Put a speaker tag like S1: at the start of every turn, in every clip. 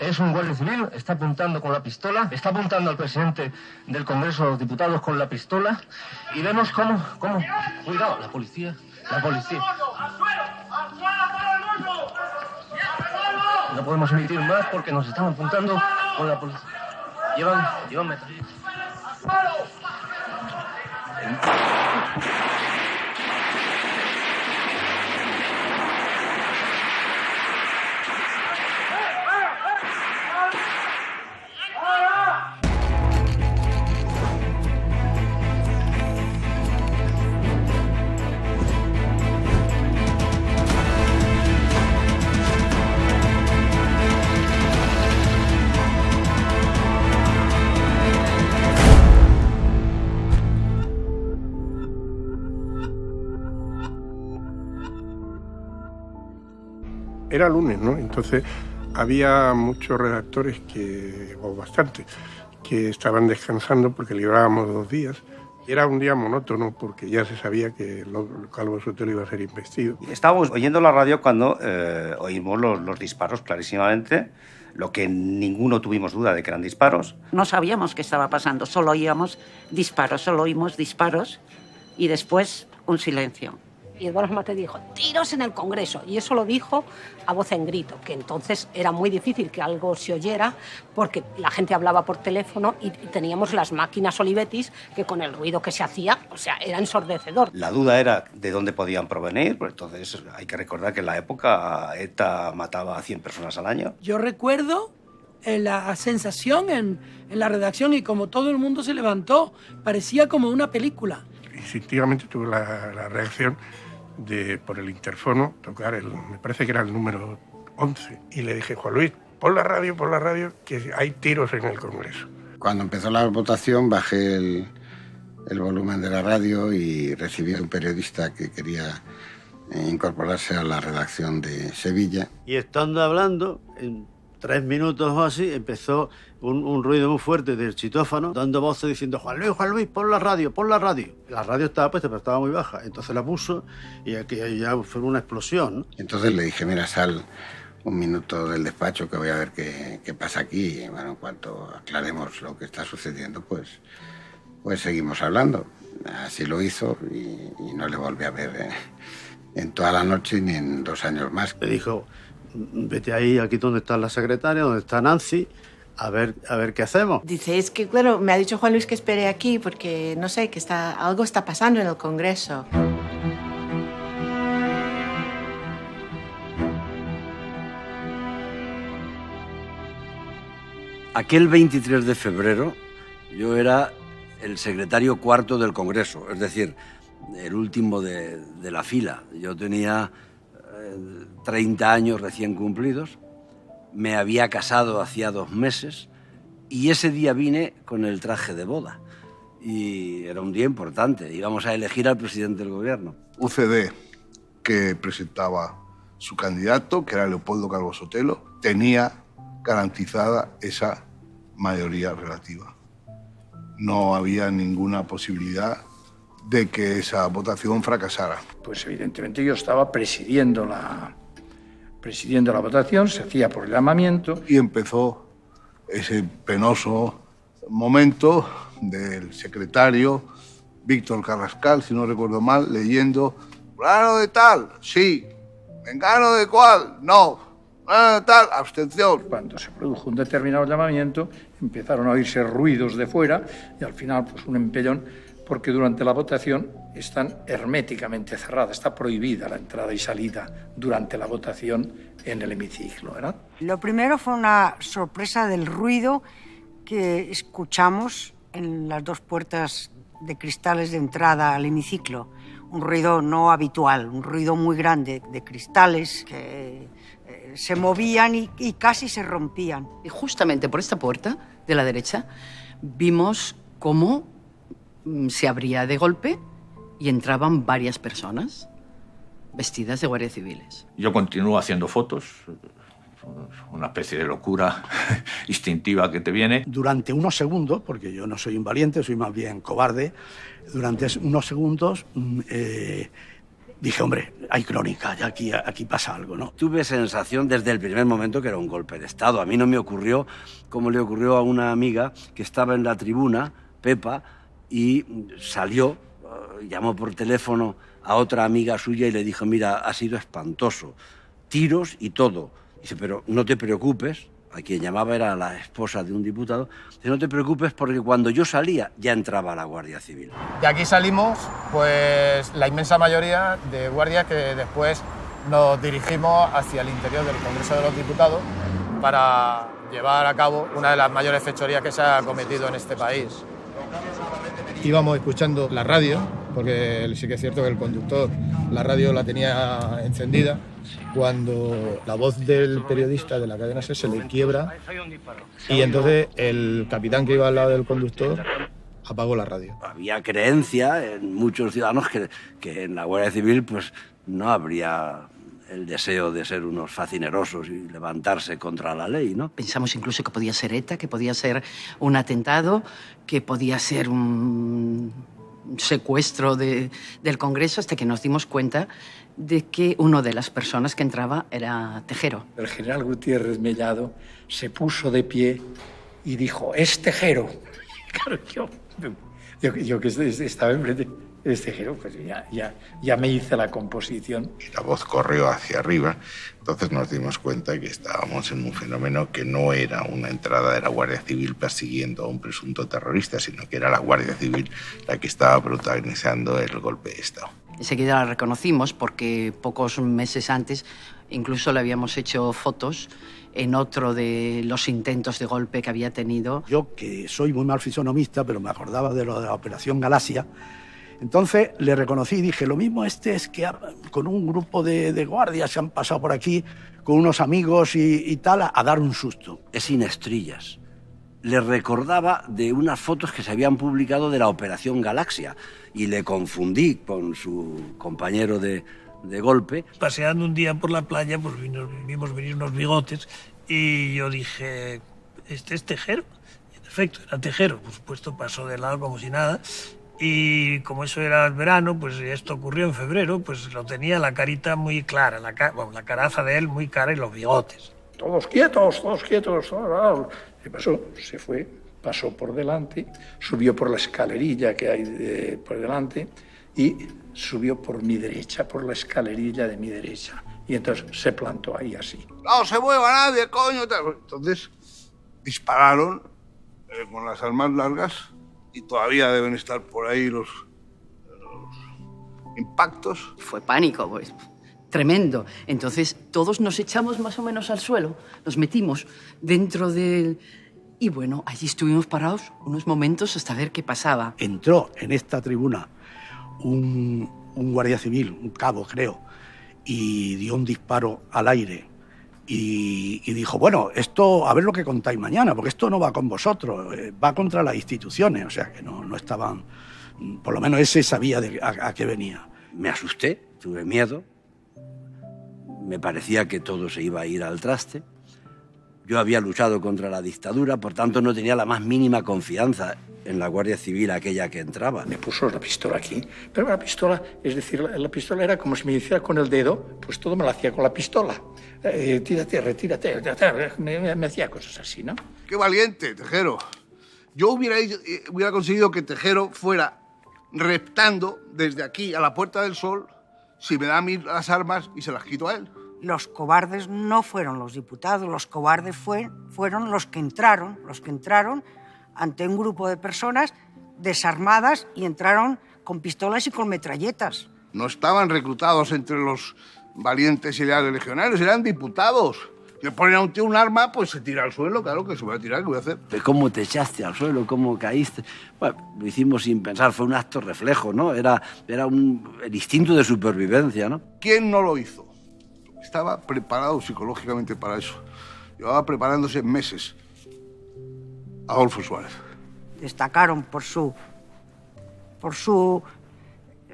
S1: es un guardia civil, está apuntando con la pistola, está apuntando al presidente del Congreso de los Diputados con la pistola y vemos cómo... Cuidado, la policía. No podemos emitir más porque nos están apuntando con la policía. Llevan metralletas.
S2: Era lunes, ¿no? Entonces había muchos redactores o bastante, que estaban descansando porque librábamos 2 días. Era un día monótono porque ya se sabía que Calvo Sotelo iba a ser investido.
S3: Estábamos oyendo la radio cuando oímos los disparos clarísimamente, lo que ninguno tuvimos duda de que eran disparos.
S4: No sabíamos qué estaba pasando, solo oímos disparos y después un silencio.
S5: Y Eduardo Mate dijo, tiros en el Congreso. Y eso lo dijo a voz en grito, que entonces era muy difícil que algo se oyera porque la gente hablaba por teléfono y teníamos las máquinas Olivetis que con el ruido que se hacía, era ensordecedor.
S3: La duda era de dónde podían provenir, pues entonces hay que recordar que en la época ETA mataba a 100 personas al año.
S6: Yo recuerdo la sensación en la redacción y como todo el mundo se levantó, parecía como una película.
S2: Instintivamente tuve la reacción de, por el interfono, tocar me parece que era el número 11. Y le dije, Juan Luis, pon la radio, que hay tiros en el Congreso.
S7: Cuando empezó la votación bajé el volumen de la radio y recibí a un periodista que quería incorporarse a la redacción de Sevilla.
S8: Y estando hablando, en 3 minutos o así, empezó un ruido muy fuerte del chitófano, dando voces diciendo, Juan Luis, pon la radio. La radio estaba puesta, pero estaba muy baja. Entonces la puso y aquí ya fue una explosión, ¿no?
S7: Entonces le dije, mira, sal un minuto del despacho que voy a ver qué pasa aquí. Y bueno, en cuanto aclaremos lo que está sucediendo, pues seguimos hablando. Así lo hizo y no le volví a ver en toda la noche ni en 2 años más.
S8: Le dijo, vete ahí, aquí donde está la secretaria, donde está Nancy, a ver qué hacemos.
S9: Dice, es que, claro, me ha dicho Juan Luis que espere aquí porque, no sé, que algo está pasando en el Congreso.
S10: Aquel 23 de febrero yo era el secretario 4º del Congreso, es decir, el último de la fila. Yo tenía 30 años recién cumplidos, me había casado hacía 2 meses y ese día vine con el traje de boda. Y era un día importante, íbamos a elegir al presidente del gobierno.
S11: UCD, que presentaba su candidato, que era Leopoldo Calvo Sotelo, tenía garantizada esa mayoría relativa. No había ninguna posibilidad de que esa votación fracasara.
S12: Pues evidentemente yo estaba presidiendo la votación, se hacía por el llamamiento.
S11: Y empezó ese penoso momento del secretario Víctor Carrascal, si no recuerdo mal, leyendo «Fulano de tal, sí, mengano de cual, no, fulano de tal, abstención».
S12: Cuando se produjo un determinado llamamiento, empezaron a oírse ruidos de fuera y al final pues un empellón, porque durante la votación están herméticamente cerradas, está prohibida la entrada y salida durante la votación en el hemiciclo, ¿verdad?
S13: Lo primero fue una sorpresa del ruido que escuchamos en las 2 puertas de cristales de entrada al hemiciclo. Un ruido no habitual, un ruido muy grande de cristales que se movían y casi se rompían.
S14: Y justamente por esta puerta de la derecha vimos cómo se abría de golpe y entraban varias personas vestidas de guardias civiles.
S15: Yo continúo haciendo fotos, una especie de locura instintiva que te viene.
S16: Durante unos segundos, porque yo no soy un valiente, soy más bien cobarde, durante unos segundos dije, hombre, hay crónica, ya aquí pasa algo, ¿no?
S10: Tuve sensación desde el primer momento que era un golpe de Estado. A mí no me ocurrió como le ocurrió a una amiga que estaba en la tribuna, Pepa, y salió, llamó por teléfono a otra amiga suya y le dijo, mira, ha sido espantoso, tiros y todo. Dice, pero no te preocupes. A quien llamaba era la esposa de un diputado. Dice, no te preocupes porque cuando yo salía ya entraba la Guardia Civil.
S17: De aquí salimos, pues, la inmensa mayoría de guardias que después nos dirigimos hacia el interior del Congreso de los Diputados para llevar a cabo una de las mayores fechorías que se ha cometido en este país. Íbamos escuchando la radio, porque sí que es cierto que el conductor la radio la tenía encendida, cuando la voz del periodista de la cadena SER se le quiebra y entonces el capitán que iba al lado del conductor apagó la radio.
S10: Había creencia en muchos ciudadanos que en la Guardia Civil pues no habría el deseo de ser unos facinerosos y levantarse contra la ley, ¿no?
S14: Pensamos incluso que podía ser ETA, que podía ser un atentado, que podía ser un secuestro del Congreso, hasta que nos dimos cuenta de que una de las personas que entraba era Tejero.
S12: El general Gutiérrez Mellado se puso de pie y dijo, es Tejero. Claro, yo que estaba enfrente, es Tejero, pues ya me hice la composición.
S11: Y la voz corrió hacia arriba, entonces nos dimos cuenta que estábamos en un fenómeno que no era una entrada de la Guardia Civil persiguiendo a un presunto terrorista, sino que era la Guardia Civil la que estaba protagonizando el golpe de Estado.
S14: Enseguida la reconocimos porque pocos meses antes incluso le habíamos hecho fotos en otro de los intentos de golpe que había tenido.
S16: Yo, que soy muy mal fisonomista, pero me acordaba de lo de la Operación Galaxia, entonces le reconocí y dije, lo mismo es que con un grupo de guardias se han pasado por aquí con unos amigos y tal a dar un susto.
S10: Es sin estrillas. Le recordaba de unas fotos que se habían publicado de la Operación Galaxia y le confundí con su compañero de golpe.
S18: Paseando un día por la playa, pues vimos venir unos bigotes y yo dije, ¿este es Tejero? Y en efecto, era Tejero. Por supuesto, pasó de lado como si nada. Y como eso era el verano, pues esto ocurrió en febrero, pues lo tenía la carita muy clara, la caraza de él muy cara y los bigotes.
S12: Todos quietos, todos quietos. ¿Qué pasó? Se fue, pasó por delante, subió por la escalerilla que hay por delante y subió por mi derecha, por la escalerilla de mi derecha. Y entonces se plantó ahí así.
S11: ¡No se mueva nadie, coño! Entonces dispararon con las armas largas y todavía deben estar por ahí los impactos.
S14: Fue pánico, pues. Tremendo. Entonces todos nos echamos más o menos al suelo, nos metimos dentro del... Y bueno, allí estuvimos parados unos momentos hasta ver qué pasaba.
S16: Entró en esta tribuna un guardia civil, un cabo creo, y dio un disparo al aire y dijo, bueno, esto a ver lo que contáis mañana, porque esto no va con vosotros, va contra las instituciones, o sea que no estaban, por lo menos ese sabía a qué venía.
S10: Me asusté, tuve miedo. Me parecía que todo se iba a ir al traste. Yo había luchado contra la dictadura, por tanto no tenía la más mínima confianza en la Guardia Civil aquella que entraba.
S12: Me puso la pistola aquí, pero la pistola, es decir, la pistola era como si me hiciera con el dedo, pues todo me lo hacía con la pistola. Retírate, me hacía cosas así, ¿no?
S11: ¡Qué valiente, Tejero! Yo hubiera conseguido que Tejero fuera reptando desde aquí a la Puerta del Sol si me da a mí las armas y se las quito a él.
S13: Los cobardes no fueron los diputados, los cobardes fueron los que entraron ante un grupo de personas desarmadas y entraron con pistolas y con metralletas.
S11: No estaban reclutados entre los valientes y leales legionarios, eran diputados. Le ponen a un tío un arma, pues se tira al suelo, claro que se va a tirar, ¿qué voy a hacer?
S10: ¿Cómo te echaste al suelo? ¿Cómo caíste? Bueno, lo hicimos sin pensar, fue un acto reflejo, ¿no? Era el instinto de supervivencia, ¿no?
S11: ¿Quién no lo hizo? Estaba preparado psicológicamente para eso. Llevaba preparándose meses. Adolfo Suárez.
S13: Destacaron por su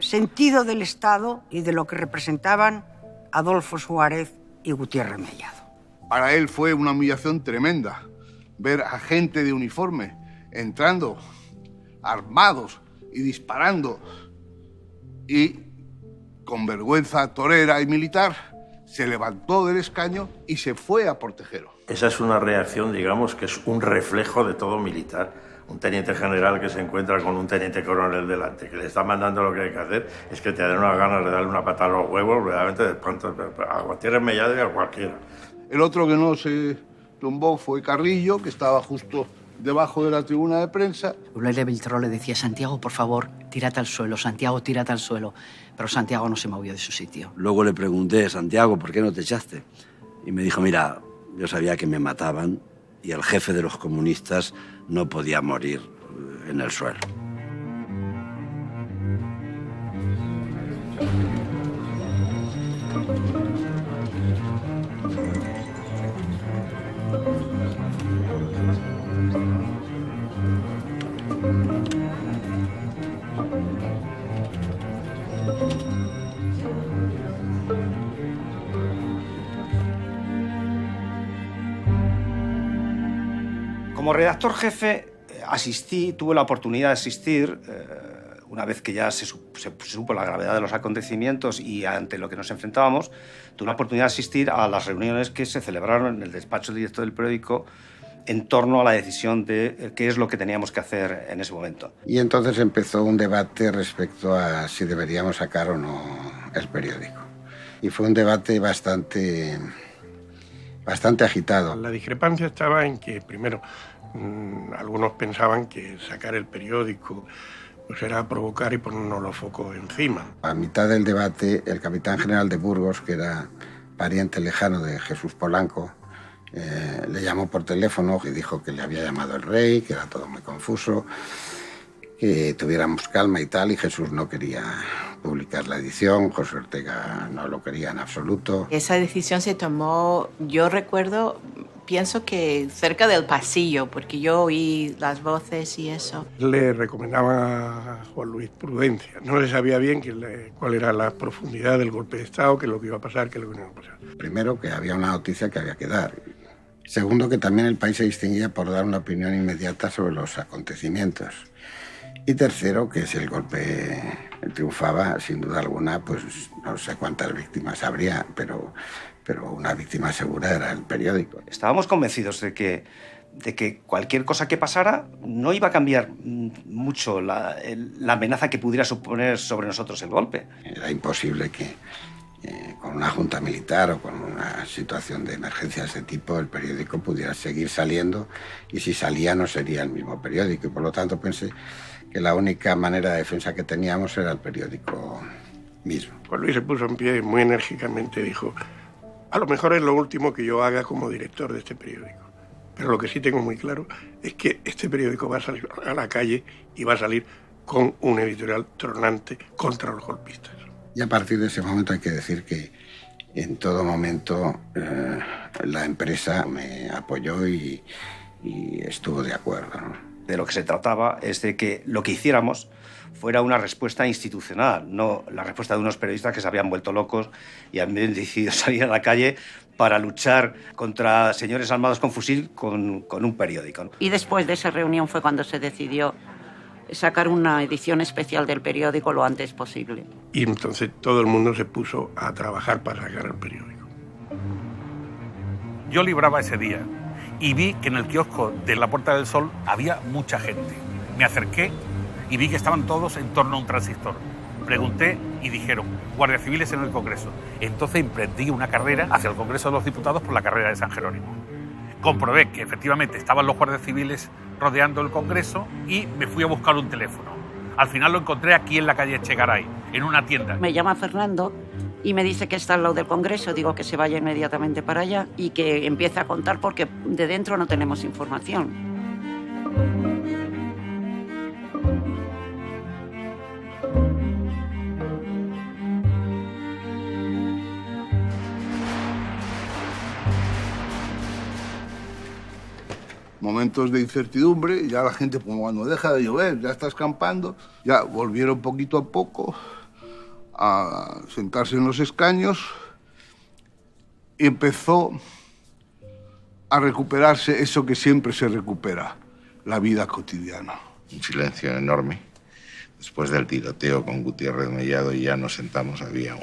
S13: sentido del Estado y de lo que representaban Adolfo Suárez y Gutiérrez Mellado.
S11: Para él fue una humillación tremenda ver a gente de uniforme entrando armados y disparando y con vergüenza torera y militar, se levantó del escaño y se fue a por Tejero.
S19: Esa es una reacción, digamos, que es un reflejo de todo militar. Un teniente general que se encuentra con un teniente coronel delante, que le está mandando lo que hay que hacer, es que te den unas ganas de darle una patada a los huevos, verdaderamente de espanto, a Gutiérrez Mellado y a cualquiera.
S11: El otro que no se tumbó fue Carrillo, que estaba justo debajo de la tribuna de prensa.
S14: Eulalia Beltró le decía: Santiago, por favor, tírate al suelo, Santiago, tírate al suelo. Pero Santiago no se movió de su sitio.
S10: Luego le pregunté: Santiago, ¿por qué no te echaste? Y me dijo: mira, yo sabía que me mataban y el jefe de los comunistas no podía morir en el suelo.
S3: Como redactor jefe tuve la oportunidad de asistir, una vez que ya se supo la gravedad de los acontecimientos y ante lo que nos enfrentábamos, tuve la oportunidad de asistir a las reuniones que se celebraron en el despacho directo del periódico en torno a la decisión de qué es lo que teníamos que hacer en ese momento.
S7: Y entonces empezó un debate respecto a si deberíamos sacar o no el periódico. Y fue un debate bastante agitado.
S2: La discrepancia estaba en que, primero, algunos pensaban que sacar el periódico pues era provocar y ponernos los focos encima.
S7: A mitad del debate, el capitán general de Burgos, que era pariente lejano de Jesús Polanco, le llamó por teléfono y dijo que le había llamado el rey, que era todo muy confuso, que tuviéramos calma y tal, y Jesús no quería publicar la edición, José Ortega no lo quería en absoluto.
S9: Esa decisión se tomó, yo recuerdo, pienso que cerca del pasillo, porque yo oí las voces y eso.
S2: Le recomendaba a Juan Luis prudencia. No le sabía bien cuál era la profundidad del golpe de Estado, qué es lo que iba a pasar, qué es lo que no iba a pasar.
S7: Primero, que había una noticia que había que dar. Segundo, que también el país se distinguía por dar una opinión inmediata sobre los acontecimientos. Y tercero, que si el golpe triunfaba, sin duda alguna, pues no sé cuántas víctimas habría, pero una víctima segura era el periódico.
S3: Estábamos convencidos de que cualquier cosa que pasara no iba a cambiar mucho la amenaza que pudiera suponer sobre nosotros el golpe.
S7: Era imposible que con una junta militar o con una situación de emergencia de ese tipo el periódico pudiera seguir saliendo, y si salía no sería el mismo periódico, y por lo tanto pensé que la única manera de defensa que teníamos era el periódico mismo.
S2: Juan Luis se puso en pie y muy enérgicamente dijo: a lo mejor es lo último que yo haga como director de este periódico, pero lo que sí tengo muy claro es que este periódico va a salir a la calle y va a salir con un editorial tronante contra los golpistas.
S7: Y a partir de ese momento hay que decir que en todo momento la empresa me apoyó y estuvo de acuerdo, ¿no?
S3: De lo que se trataba es de que lo que hiciéramos fuera una respuesta institucional, no la respuesta de unos periodistas que se habían vuelto locos y habían decidido salir a la calle para luchar contra señores armados con fusil con un periódico.
S4: Y después de esa reunión fue cuando se decidió sacar una edición especial del periódico lo antes posible.
S2: Y entonces todo el mundo se puso a trabajar para sacar el periódico.
S20: Yo libraba ese día y vi que en el kiosco de la Puerta del Sol había mucha gente. Me acerqué y vi que estaban todos en torno a un transistor. Pregunté y dijeron: guardias civiles en el Congreso. Entonces emprendí una carrera hacia el Congreso de los Diputados por la carrera de San Jerónimo. Comprobé que efectivamente estaban los guardias civiles rodeando el Congreso y me fui a buscar un teléfono. Al final lo encontré aquí en la calle Echegaray, en una tienda.
S4: Me llama Fernando y me dice que está al lado del Congreso. Digo que se vaya inmediatamente para allá y que empiece a contar porque de dentro no tenemos información.
S11: Momentos de incertidumbre, ya la gente, como cuando deja de llover, ya está escampando, ya volvieron poquito a poco a sentarse en los escaños y empezó a recuperarse eso que siempre se recupera, la vida cotidiana.
S21: Un silencio enorme,
S11: Después del tiroteo con Gutiérrez Mellado ya nos sentamos, había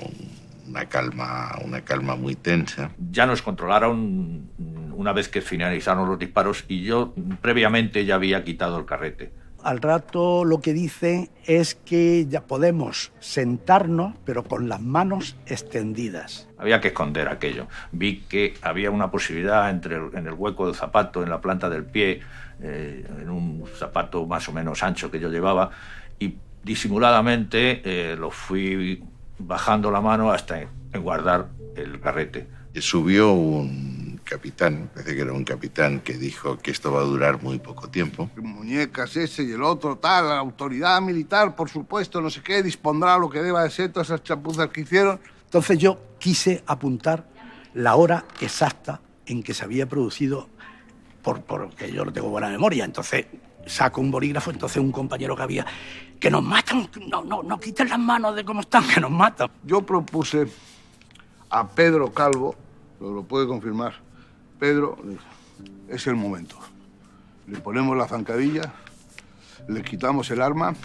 S11: una calma muy tensa.
S15: Ya nos controlaron una vez que finalizaron los disparos y yo previamente ya había quitado el carrete.
S16: Al rato lo que dice es que ya podemos sentarnos, pero con las manos extendidas.
S15: Había que esconder aquello. Vi que había una posibilidad en el hueco del zapato, en la planta del pie, en un zapato más o menos ancho que yo llevaba, y disimuladamente lo fui bajando la mano hasta guardar el carrete.
S11: Subió un capitán, parece que era un capitán, que dijo que esto va a durar muy poco tiempo. Muñecas ese y el otro, tal, la autoridad militar, por supuesto, no sé qué, dispondrá lo que deba de ser, todas esas chapuzas que hicieron.
S16: Entonces yo quise apuntar la hora exacta en que se había producido, porque yo no tengo buena memoria. Entonces saco un bolígrafo, entonces un compañero que había, que nos matan, no quiten las manos de cómo están, que nos matan.
S11: Yo propuse a Pedro Calvo, lo puede confirmar, Pedro, es el momento. Le ponemos la zancadilla, le quitamos el arma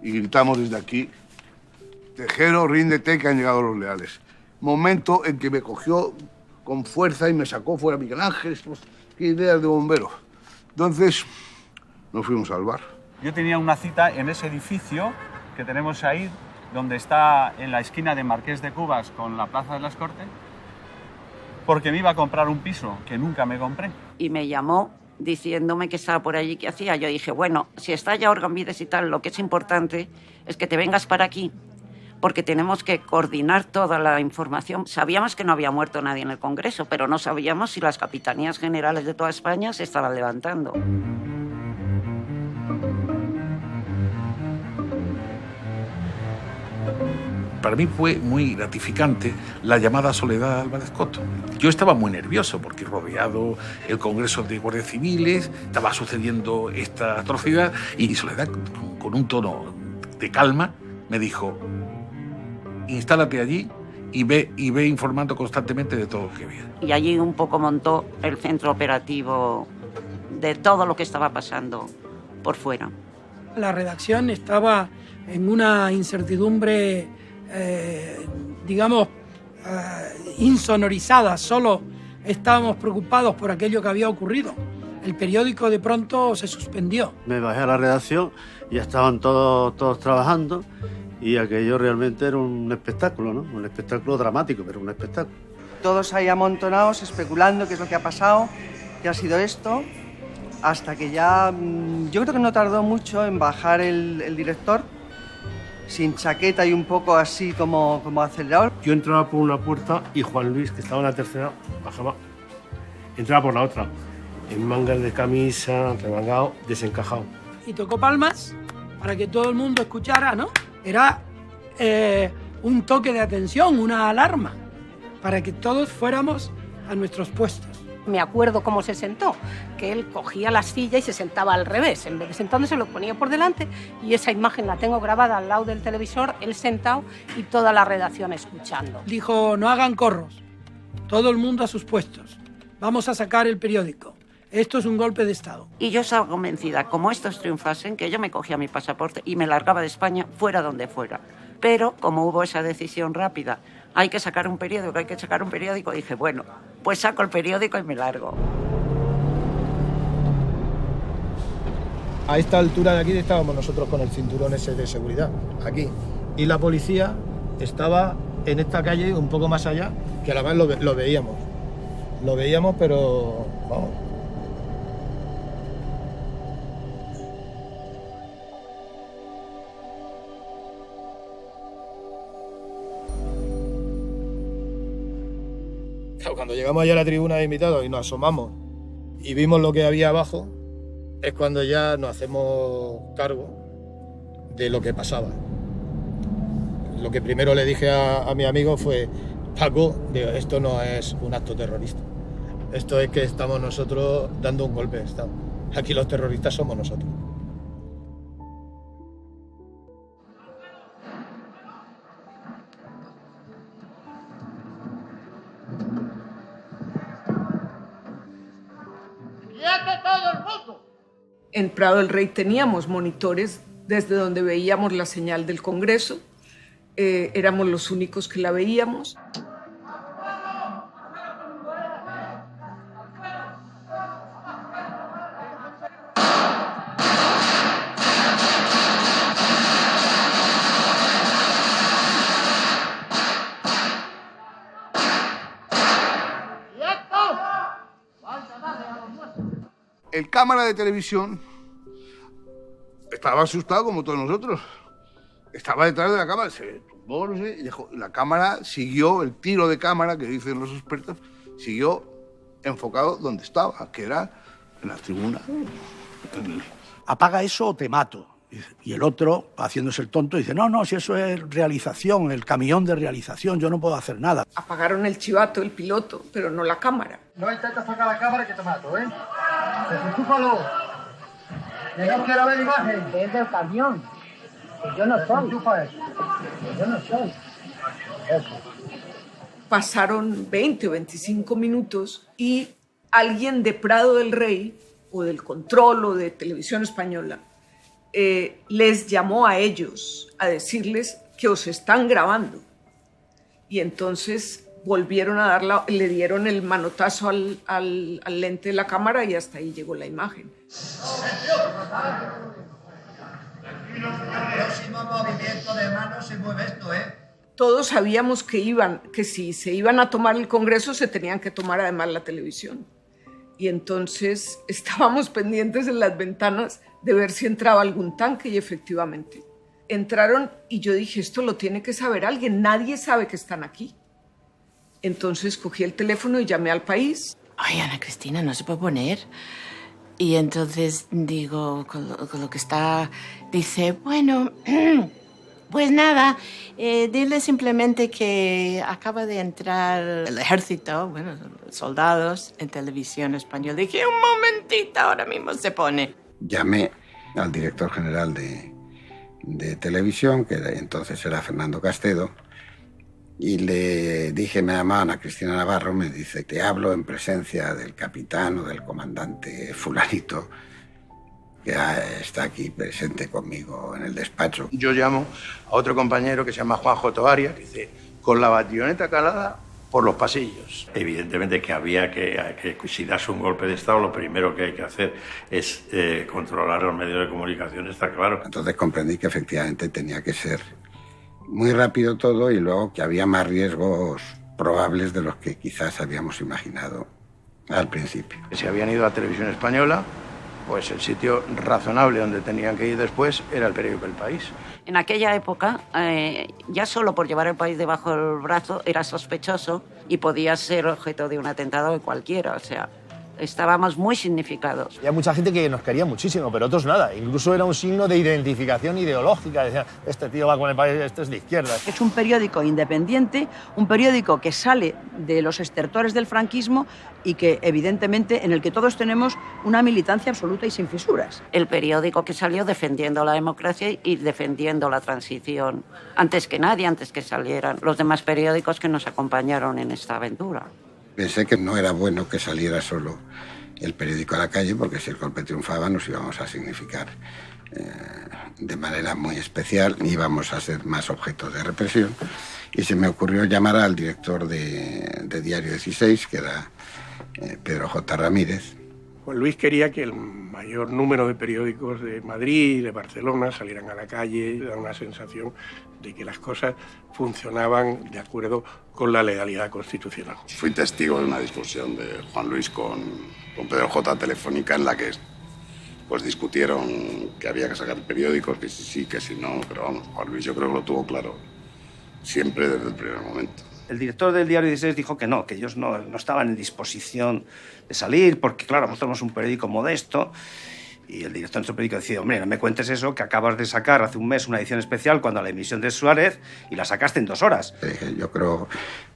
S11: y gritamos desde aquí: Tejero, ríndete, que han llegado los leales. Momento en que me cogió con fuerza y me sacó fuera Miguel Ángel. Pues, qué ideas de bombero. Entonces nos fuimos al bar.
S21: Yo tenía una cita en ese edificio que tenemos ahí, donde está en la esquina de Marqués de Cubas con la Plaza de las Cortes, porque me iba a comprar un piso que nunca me compré.
S4: Y me llamó diciéndome que estaba por allí, que hacía. Yo dije, bueno, si está ya Orgamvides y tal, lo que es importante es que te vengas para aquí, porque tenemos que coordinar toda la información. Sabíamos que no había muerto nadie en el Congreso, pero no sabíamos si las capitanías generales de toda España se estaban levantando.
S20: Para mí fue muy gratificante la llamada Soledad Álvarez Coto. Yo estaba muy nervioso porque rodeado el Congreso de Guardias Civiles, estaba sucediendo esta atrocidad y Soledad, con un tono de calma, me dijo: instálate allí y ve informando constantemente de todo lo que había.
S4: Y allí un poco montó el centro operativo de todo lo que estaba pasando por fuera.
S6: La redacción estaba en una incertidumbre, insonorizada. Solo estábamos preocupados por aquello que había ocurrido. El periódico de pronto se suspendió.
S8: Me bajé a la redacción y ya estaban todos trabajando y aquello realmente era un espectáculo, ¿no? Un espectáculo dramático, pero un espectáculo.
S22: Todos ahí amontonados, especulando qué es lo que ha pasado, qué ha sido esto, hasta que ya, yo creo que no tardó mucho en bajar el director, sin chaqueta y un poco así como acelerado.
S23: Yo entraba por una puerta y Juan Luis, que estaba en la tercera, bajaba, entraba por la otra, en mangas de camisa, remangado, desencajado.
S6: Y tocó palmas para que todo el mundo escuchara, ¿no? Era un toque de atención, una alarma, para que todos fuéramos a nuestros puestos.
S5: Me acuerdo cómo se sentó, que él cogía la silla y se sentaba al revés. En vez de sentándose, lo ponía por delante y esa imagen la tengo grabada al lado del televisor, él sentado y toda la redacción escuchando.
S6: Dijo, no hagan corros, todo el mundo a sus puestos. Vamos a sacar el periódico. Esto es un golpe de Estado.
S4: Y yo estaba convencida, como estos triunfasen, que yo me cogía mi pasaporte y me largaba de España fuera donde fuera. Pero como hubo esa decisión rápida, hay que sacar un periódico, dije, bueno, pues saco el periódico y me largo.
S17: A esta altura de aquí estábamos nosotros con el cinturón ese de seguridad, aquí. Y la policía estaba en esta calle un poco más allá, que además lo veíamos. Lo veíamos, pero vamos. Cuando llegamos allá a la tribuna de invitados y nos asomamos y vimos lo que había abajo, es cuando ya nos hacemos cargo de lo que pasaba. Lo que primero le dije a mi amigo fue: Paco, digo, esto no es un acto terrorista. Esto es que estamos nosotros dando un golpe de Estado. Aquí los terroristas somos nosotros.
S24: En Prado del Rey teníamos monitores
S1: desde donde veíamos la señal del Congreso. Éramos los únicos que la veíamos.
S11: El cámara de televisión estaba asustado como todos nosotros. Estaba detrás de la cámara, se tumbó, no sé, y dejó. La cámara siguió, el tiro de cámara que dicen los expertos, siguió enfocado donde estaba, que era en la tribuna.
S16: Apaga eso o te mato. Y el otro, haciéndose el tonto, dice, no, si eso es realización, el camión de realización, yo no puedo hacer nada.
S1: Apagaron el chivato, el piloto, pero no la cámara.
S12: No intentes sacar la cámara que te mato, ¿eh? Desenchúfalo. Que no quiero ver imagen. Que es del camión. Que yo no soy. Desenchufa eso. Que yo no soy. Eso.
S1: Pasaron 20 o 25 minutos y alguien de Prado del Rey, o del control, o de Televisión Española, les llamó a ellos a decirles que os están grabando. Y entonces volvieron a le dieron el manotazo al lente de la cámara y hasta ahí llegó la imagen.
S12: El próximo movimiento de manos se mueve esto, ¿eh?
S1: Todos sabíamos que si se iban a tomar el Congreso se tenían que tomar además la televisión. Y entonces estábamos pendientes en las ventanas de ver si entraba algún tanque y efectivamente entraron y yo dije, esto lo tiene que saber alguien, nadie sabe que están aquí. Entonces cogí el teléfono y llamé al País.
S9: Ay, Ana Cristina, no se puede poner. Y entonces digo, con lo que está, dice, bueno, pues nada, dile simplemente que acaba de entrar el ejército, bueno, soldados en Televisión Española. Dije, un momentito, ahora mismo se pone.
S7: Llamé al director general de televisión, que entonces era Fernando Castedo, y le dije, me llamaba Ana Cristina Navarro, me dice, te hablo en presencia del capitán o del comandante fulanito, que está aquí presente conmigo en el despacho.
S18: Yo llamo a otro compañero que se llama Juanjo Toaria, que dice, con la bayoneta calada por los pasillos.
S19: Evidentemente que había que si das un golpe de Estado, lo primero que hay que hacer es controlar los medios de comunicación, está claro.
S7: Entonces comprendí que efectivamente tenía que ser muy rápido todo y luego que había más riesgos probables de los que quizás habíamos imaginado al principio.
S18: Si habían ido a Televisión Española, pues el sitio razonable donde tenían que ir después era el periódico El País.
S4: En aquella época, ya solo por llevar El País debajo del brazo era sospechoso y podía ser objeto de un atentado de cualquiera, o sea, estábamos muy significados.
S17: Había mucha gente que nos quería muchísimo, pero otros nada. Incluso era un signo de identificación ideológica. Decían, este tío va con El País, este es de izquierda.
S24: Es un periódico independiente, un periódico que sale de los estertores del franquismo y que, evidentemente, en el que todos tenemos una militancia absoluta y sin fisuras.
S4: El periódico que salió defendiendo la democracia y defendiendo la transición. Antes que nadie, antes que salieran los demás periódicos que nos acompañaron en esta aventura.
S7: Pensé que no era bueno que saliera solo el periódico a la calle, porque si el golpe triunfaba nos íbamos a significar de manera muy especial, íbamos a ser más objeto de represión. Y se me ocurrió llamar al director de Diario 16, que era Pedro J. Ramírez.
S2: Juan Luis quería que el mayor número de periódicos de Madrid y de Barcelona salieran a la calle, da una sensación de que las cosas funcionaban de acuerdo con la legalidad constitucional.
S25: Fui testigo de una discusión de Juan Luis con Pedro J. Telefónica en la que pues discutieron que había que sacar periódicos, que sí, que sí, no, pero vamos, Juan Luis yo creo que lo tuvo claro siempre desde el primer momento.
S3: El director del Diario 16 dijo que no, que ellos no estaban en disposición de salir, porque claro, nosotros somos un periódico modesto. Y el director de nuestro periódico decía, hombre, no me cuentes eso, que acabas de sacar hace un mes una edición especial cuando la emisión de Suárez y la sacaste en 2 horas.
S7: Yo creo,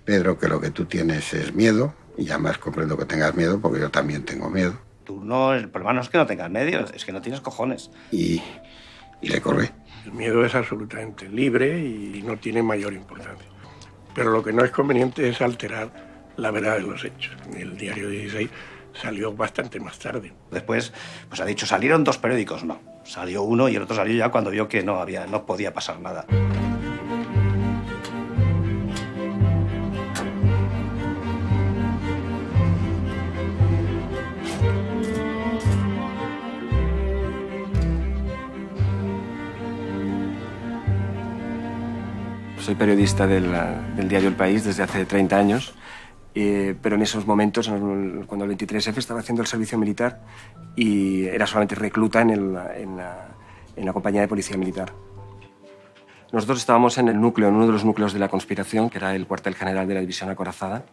S7: Pedro, que lo que tú tienes es miedo, y además comprendo que tengas miedo, porque yo también tengo miedo.
S3: Tú no, el problema no es que no tengas medios, es que no tienes cojones.
S7: Y le corrí.
S2: El miedo es absolutamente libre y no tiene mayor importancia. Pero lo que no es conveniente es alterar la verdad de los hechos. El Diario 16 salió bastante más tarde.
S3: Después, pues ha dicho, salieron 2 periódicos. No, salió uno y el otro salió ya cuando vio que no podía pasar nada.
S10: Soy periodista del diario El País desde hace 30 años, pero en esos momentos, cuando el 23F estaba haciendo el servicio militar y era solamente recluta en la compañía de policía militar. Nosotros estábamos en el núcleo, en uno de los núcleos de la conspiración, que era el cuartel general de la División Acorazada.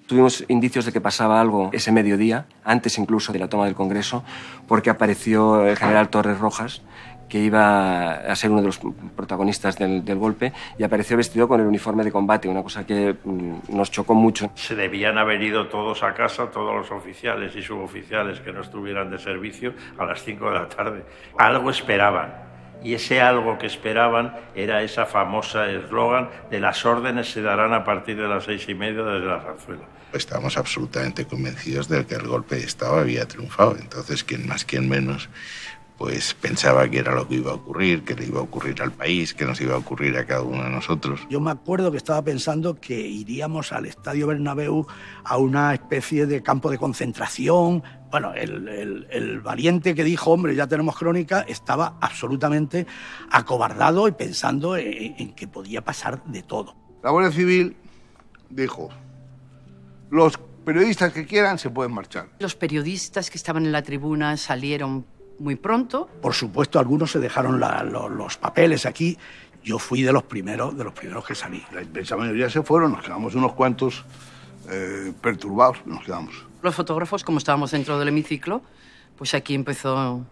S10: Tuvimos indicios de que pasaba algo ese mediodía, antes incluso de la toma del Congreso, porque apareció el general Torres Rojas, que iba a ser uno de los protagonistas del golpe, y apareció vestido con el uniforme de combate, una cosa que nos chocó mucho.
S19: Se debían haber ido todos a casa, todos los oficiales y suboficiales que no estuvieran de servicio, a las 5 de la tarde. Algo esperaban, y ese algo que esperaban era esa famosa eslogan de las órdenes se darán a partir de las 6:30 desde la Zarzuela.
S11: Estábamos absolutamente convencidos de que el golpe de Estado había triunfado, entonces quien más, quien menos, pues pensaba que era lo que iba a ocurrir, que le iba a ocurrir al país, que nos iba a ocurrir a cada uno de nosotros.
S16: Yo me acuerdo que estaba pensando que iríamos al Estadio Bernabéu a una especie de campo de concentración. Bueno, el valiente que dijo, hombre, ya tenemos crónica, estaba absolutamente acobardado y pensando en que podía pasar de todo.
S11: La Guardia Civil dijo, los periodistas que quieran se pueden marchar.
S24: Los periodistas que estaban en la tribuna salieron muy pronto.
S16: Por supuesto, algunos se dejaron los papeles aquí. Yo fui de los primeros que salí.
S11: La inmensa mayoría se fueron, nos quedamos unos cuantos perturbados, nos quedamos.
S24: Los fotógrafos, como estábamos dentro del hemiciclo, pues aquí empezó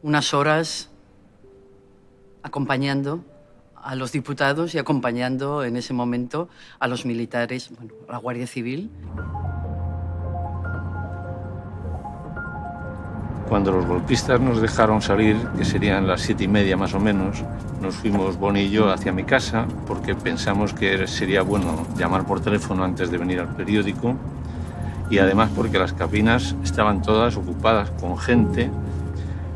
S24: unas horas acompañando a los diputados y acompañando en ese momento a los militares, bueno, a la Guardia Civil.
S13: Cuando los golpistas nos dejaron salir, que serían las 7:30 más o menos, nos fuimos Boni y yo hacia mi casa porque pensamos que sería bueno llamar por teléfono antes de venir al periódico y además porque las cabinas estaban todas ocupadas con gente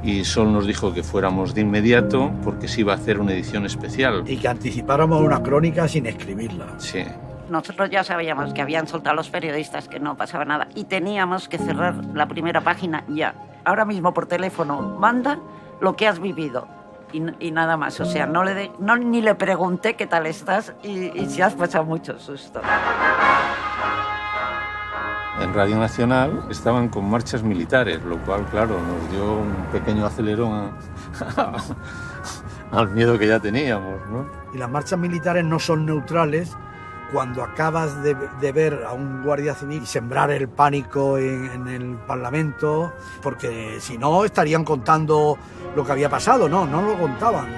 S13: y Sol nos dijo que fuéramos de inmediato porque se iba a hacer una edición especial.
S16: Y que anticipáramos una crónica sin escribirla.
S13: Sí.
S4: Nosotros ya sabíamos que habían soltado los periodistas, que no pasaba nada, y teníamos que cerrar la primera página ya. Ahora mismo por teléfono, manda lo que has vivido y nada más. O sea, ni le pregunté qué tal estás y si has pasado mucho susto.
S13: En Radio Nacional estaban con marchas militares, lo cual, claro, nos dio un pequeño acelerón al miedo que ya teníamos, ¿no?
S16: Y las marchas militares no son neutrales cuando acabas de ver a un guardia civil sembrar el pánico en el Parlamento, porque si no estarían contando lo que había pasado, no lo contaban.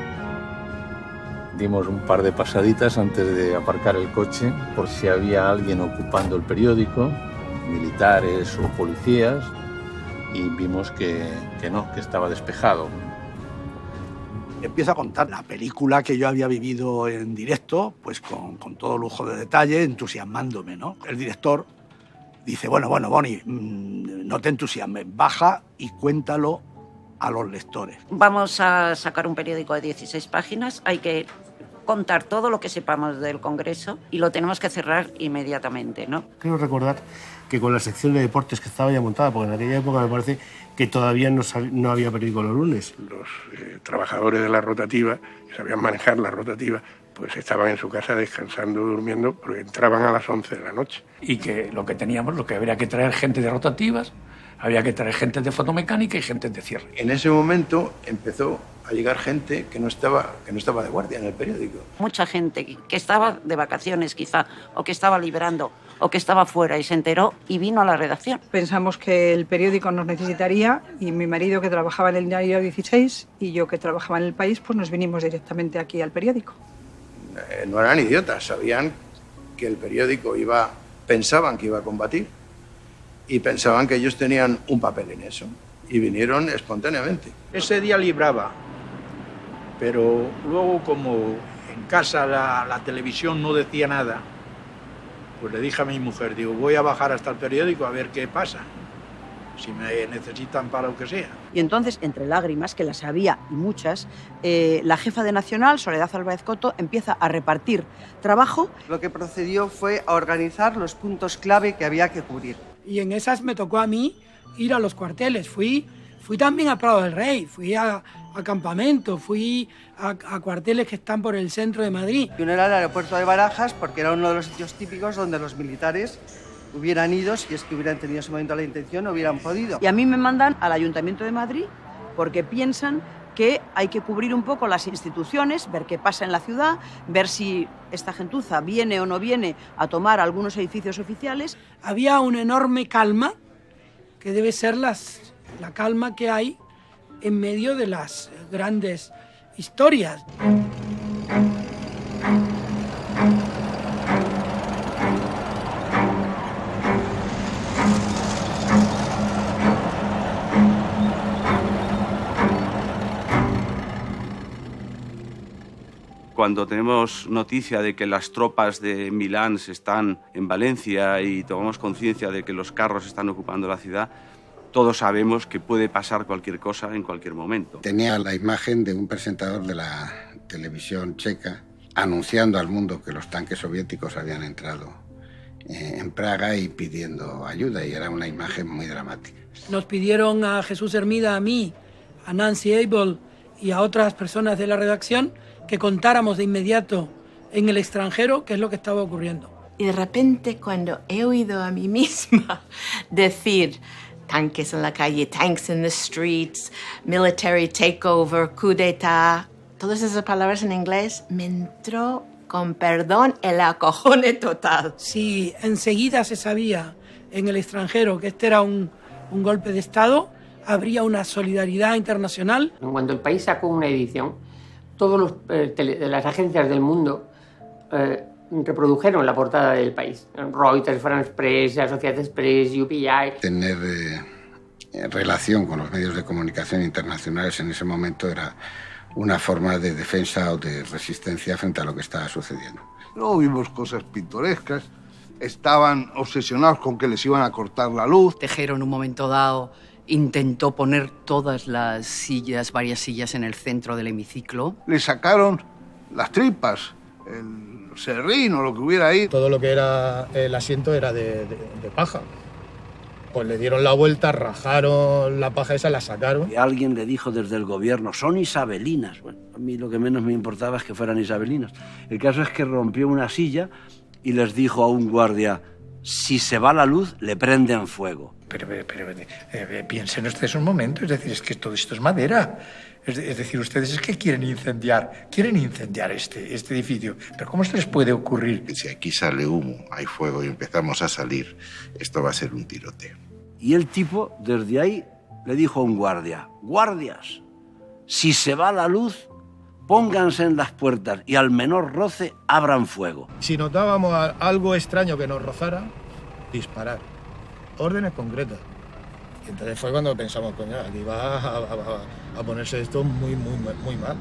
S13: Dimos un par de pasaditas antes de aparcar el coche por si había alguien ocupando el periódico, militares o policías, y vimos que no, que estaba despejado.
S16: Empieza a contar la película que yo había vivido en directo, pues con todo lujo de detalle, entusiasmándome, ¿no? El director dice, bueno, Boni, no te entusiasmes, baja y cuéntalo a los lectores.
S4: Vamos a sacar un periódico de 16 páginas, hay que contar todo lo que sepamos del Congreso y lo tenemos que cerrar inmediatamente, ¿no?
S23: Quiero recordar que con la sección de deportes que estaba ya montada, porque en aquella época me parece que todavía no había periódico los lunes.
S2: Los trabajadores de la rotativa, que sabían manejar la rotativa, pues estaban en su casa descansando, durmiendo, porque entraban a las 11 de la noche.
S6: Y que lo que habría que traer gente de rotativas, había que traer gente de fotomecánica y gente de cierre.
S18: En ese momento empezó a llegar gente que no estaba de guardia en el periódico.
S4: Mucha gente que estaba de vacaciones quizá, o que estaba librando, o que estaba fuera y se enteró y vino a la redacción.
S14: Pensamos que el periódico nos necesitaría y mi marido, que trabajaba en el diario 16, y yo, que trabajaba en El País, pues nos vinimos directamente aquí al periódico.
S18: No eran idiotas, sabían que el periódico pensaban que iba a combatir y pensaban que ellos tenían un papel en eso y vinieron espontáneamente.
S15: Ese día libraba, pero luego, como en casa la televisión no decía nada, pues le dije a mi mujer, digo, voy a bajar hasta el periódico a ver qué pasa. si me necesitan para lo que sea.
S24: Y entonces, entre lágrimas, que las había y muchas, la jefa de Nacional, Soledad Álvarez Coto, empieza a repartir trabajo.
S5: Lo que procedió fue a organizar los puntos clave que había que cubrir.
S6: Y en esas me tocó a mí ir a los cuarteles. Fui también a Prado del Rey, fui a campamento, fui a cuarteles que están por el centro de Madrid.
S5: Y uno era el aeropuerto de Barajas, porque era uno de los sitios típicos donde los militares hubieran ido, si es que hubieran tenido en ese momento la intención, hubieran podido.
S24: Y a mí me mandan al Ayuntamiento de Madrid porque piensan que hay que cubrir un poco las instituciones, ver qué pasa en la ciudad, ver si esta gentuza viene o no viene a tomar algunos edificios oficiales.
S6: Había una enorme calma, que debe ser la calma que hay en medio de las grandes historias.
S8: Cuando tenemos noticia de que las tropas de Milán están en Valencia y tomamos conciencia de que los carros están ocupando la ciudad, todos sabemos que puede pasar cualquier cosa en cualquier momento.
S7: Tenía la imagen de un presentador de la televisión checa anunciando al mundo que los tanques soviéticos habían entrado en Praga y pidiendo ayuda, y era una imagen muy dramática.
S6: Nos pidieron a Jesús Hermida, a mí, a Nancy Abel y a otras personas de la redacción que contáramos de inmediato en el extranjero qué es lo que estaba ocurriendo.
S9: Y de repente, cuando he oído a mí misma decir tanques en la calle, tanks in the streets, military takeover, coup d'état, todas esas palabras en inglés, me entró, con perdón, el acojone total.
S6: Si enseguida se sabía en el extranjero que este era un golpe de Estado, habría una solidaridad internacional.
S20: Cuando el país sacó una edición, todas las agencias del mundo reprodujeron la portada del país. Reuters, France Press, Associated Press, UPI.
S7: Tener relación con los medios de comunicación internacionales en ese momento era una forma de defensa o de resistencia frente a lo que estaba sucediendo.
S11: Luego vimos cosas pintorescas. Estaban obsesionados con que les iban a cortar la luz.
S21: Tejero, en un momento dado, intentó poner todas las sillas, varias sillas en el centro del hemiciclo.
S11: Le sacaron las tripas, el serrín o lo que hubiera ahí.
S17: Todo lo que era el asiento era de paja. Pues le dieron la vuelta, rajaron la paja esa, la sacaron.
S22: Y alguien le dijo desde el gobierno, son isabelinas. Bueno, a mí lo que menos me importaba es que fueran isabelinas. El caso es que rompió una silla y les dijo a un guardia, si se va la luz, le prenden fuego.
S15: Pero piensen ustedes un momento, es decir, es que todo esto es madera. Es decir, ustedes es que quieren incendiar este edificio. Pero ¿cómo se les puede ocurrir?
S26: Si aquí sale humo, hay fuego y empezamos a salir, esto va a ser un tiroteo.
S22: Y el tipo, desde ahí, le dijo a un guardia, guardias, si se va la luz, pónganse en las puertas y al menor roce abran fuego.
S17: Si notábamos algo extraño que nos rozara, disparar. Órdenes concretas. Y entonces fue cuando pensamos, coño, aquí va a ponerse esto muy mal.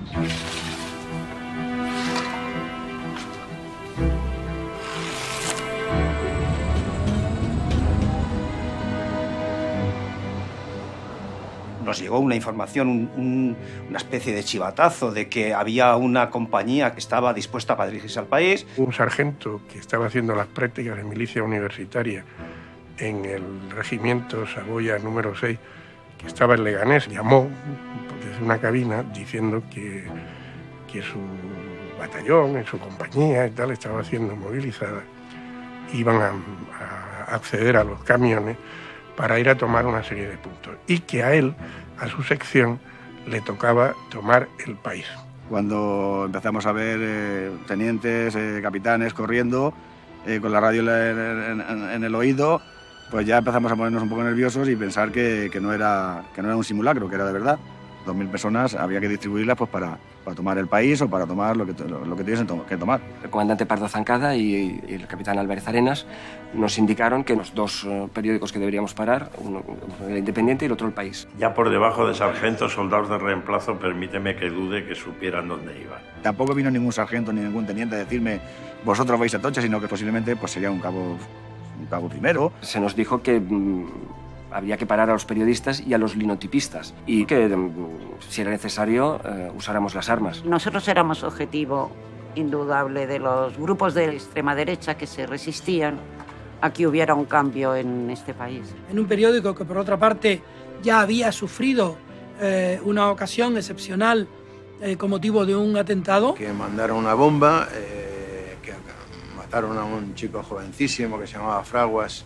S3: Nos llegó una información, una especie de chivatazo de que había una compañía que estaba dispuesta para dirigirse al país.
S2: Un sargento que estaba haciendo las prácticas de milicia universitaria en el regimiento Saboya número 6, que estaba en Leganés, llamó desde una cabina diciendo que su batallón, en su compañía y tal, estaba siendo movilizada. Iban a acceder a los camiones para ir a tomar una serie de puntos y que a él, a su sección, le tocaba tomar el país.
S8: Cuando empezamos a ver tenientes, capitanes corriendo con la radio en el oído, pues ya empezamos a ponernos un poco nerviosos y pensar que no era un simulacro, que era de verdad. 2.000 personas había que distribuirlas pues para tomar el país o para tomar lo que tuviesen que tomar.
S10: El comandante Pardo Zancada y el capitán Álvarez Arenas nos indicaron que los dos periódicos que deberíamos parar, uno el Independiente y el otro El País.
S19: Ya por debajo de sargentos, soldados de reemplazo, permíteme que dude que supieran dónde iban.
S8: Tampoco vino ningún sargento ni ningún teniente a decirme vosotros vais a Atocha, sino que posiblemente pues sería un cabo primero.
S10: Se nos dijo que Había que parar a los periodistas y a los linotipistas y que, si era necesario, usáramos las armas.
S4: Nosotros éramos objetivo indudable de los grupos de extrema derecha que se resistían a que hubiera un cambio en este país.
S6: En un periódico que, por otra parte, ya había sufrido una ocasión excepcional con motivo de un atentado.
S18: Que mandaron una bomba, que mataron a un chico jovencísimo que se llamaba Fraguas,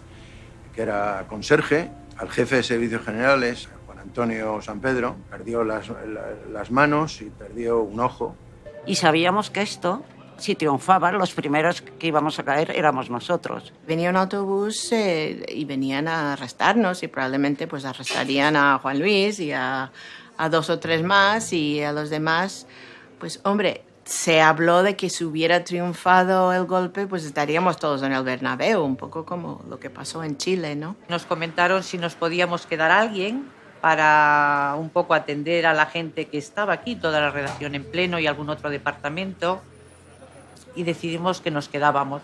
S18: que era conserje. Al jefe de servicios generales, Juan Antonio San Pedro, perdió las manos y perdió un ojo.
S4: Y sabíamos que esto, si triunfaba, los primeros que íbamos a caer éramos nosotros.
S9: Venía un autobús y venían a arrestarnos y probablemente pues arrestarían a Juan Luis y a 2 o 3 más y a los demás. Pues hombre, se habló de que si hubiera triunfado el golpe, pues estaríamos todos en el Bernabéu, un poco como lo que pasó en Chile, ¿no?
S1: Nos comentaron si nos podíamos quedar alguien para un poco atender a la gente que estaba aquí, toda la redacción en pleno y algún otro departamento, y decidimos que nos quedábamos.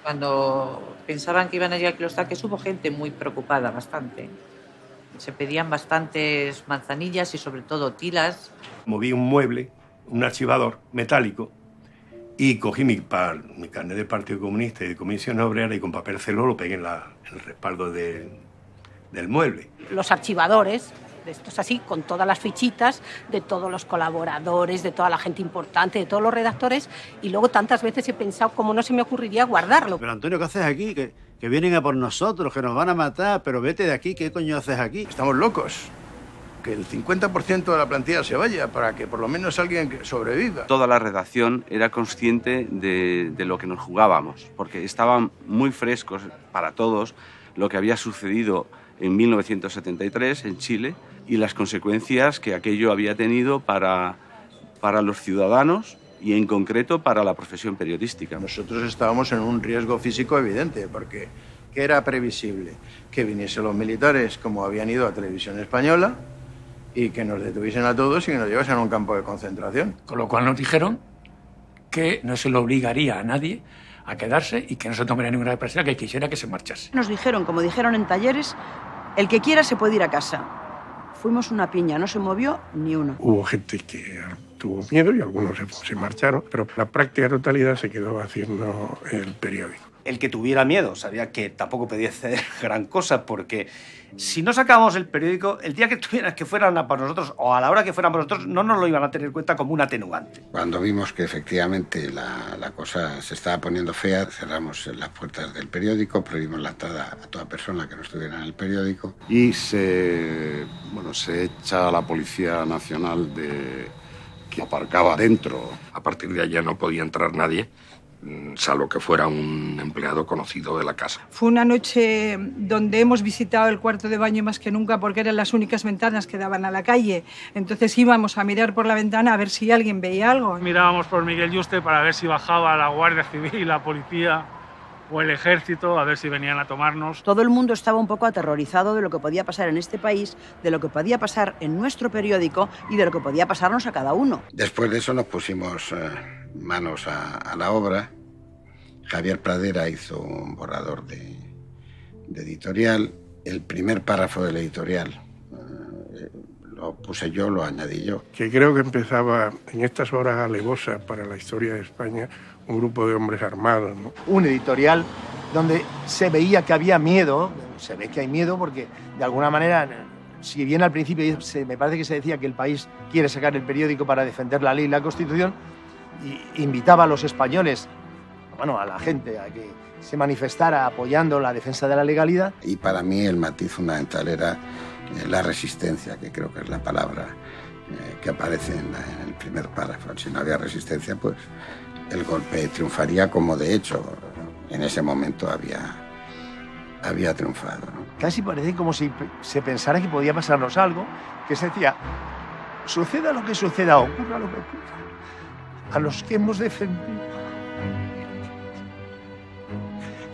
S1: Cuando pensaban que iban a llegar aquí los tanques, hubo gente muy preocupada, bastante. Se pedían bastantes manzanillas y sobre todo tilas.
S12: Moví un mueble, un archivador metálico, y cogí mi carnet del Partido Comunista y de Comisión Obrera y con papel celó lo pegué en el respaldo del mueble.
S13: Los archivadores, estos así, con todas las fichitas de todos los colaboradores, de toda la gente importante, de todos los redactores, y luego tantas veces he pensado cómo no se me ocurriría guardarlo.
S22: Pero Antonio, ¿qué haces aquí? Que vienen a por nosotros, que nos van a matar, pero vete de aquí, ¿qué coño haces aquí?
S18: Estamos locos. Que el 50% de la plantilla se vaya para que por lo menos alguien sobreviva.
S16: Toda la redacción era consciente de lo que nos jugábamos, porque estaban muy frescos para todos lo que había sucedido en 1973 en Chile y las consecuencias que aquello había tenido para los ciudadanos y en concreto para la profesión periodística.
S18: Nosotros estábamos en un riesgo físico evidente porque ¿qué era previsible? Que viniesen los militares como habían ido a Televisión Española y que nos detuviesen a todos y que nos llevasen a un campo de concentración.
S15: Con lo cual nos dijeron que no se le obligaría a nadie a quedarse y que no se tomaría ninguna persona que quisiera que se marchase.
S24: Nos dijeron, como dijeron en Talleres, el que quiera se puede ir a casa. Fuimos una piña, no se movió ni uno.
S2: Hubo gente que tuvo miedo y algunos se marcharon, pero la práctica totalidad se quedó haciendo el periódico.
S3: El que tuviera miedo sabía que tampoco podía hacer gran cosa, porque si no sacábamos el periódico, el día que fueran a por nosotros o a la hora que fueran por nosotros, no nos lo iban a tener en cuenta como un atenuante.
S7: Cuando vimos que efectivamente la cosa se estaba poniendo fea, cerramos las puertas del periódico, prohibimos la entrada a toda persona que no estuviera en el periódico.
S23: Y se echa a la Policía Nacional que aparcaba dentro.
S25: A partir de allá no podía entrar nadie, salvo que fuera un empleado conocido de la casa.
S14: Fue una noche donde hemos visitado el cuarto de baño más que nunca porque eran las únicas ventanas que daban a la calle. Entonces íbamos a mirar por la ventana a ver si alguien veía algo.
S27: Mirábamos por Miguel Yuste para ver si bajaba la Guardia Civil, la policía o el ejército, a ver si venían a tomarnos.
S24: Todo el mundo estaba un poco aterrorizado de lo que podía pasar en este país, de lo que podía pasar en nuestro periódico y de lo que podía pasarnos a cada uno.
S7: Después de eso nos pusimos manos a la obra. Javier Pradera hizo un borrador de editorial. El primer párrafo del editorial lo puse yo, lo añadí yo.
S2: Que creo que empezaba en estas horas alevosas para la historia de España un grupo de hombres armados, ¿no?
S17: Un editorial donde se veía que había miedo, se ve que hay miedo porque de alguna manera, si bien al principio me parece que se decía que el país quiere sacar el periódico para defender la ley y la Constitución, y invitaba a los españoles, bueno, a la gente a que se manifestara apoyando la defensa de la legalidad.
S7: Y para mí el matiz fundamental era la resistencia, que creo que es la palabra que aparece en el primer párrafo. Si no había resistencia, pues el golpe triunfaría, como de hecho en ese momento había triunfado, ¿no?
S17: Casi parece como si se pensara que podía pasarnos algo, que se decía, suceda lo que suceda, ocurra lo que ocurra, a los que hemos defendido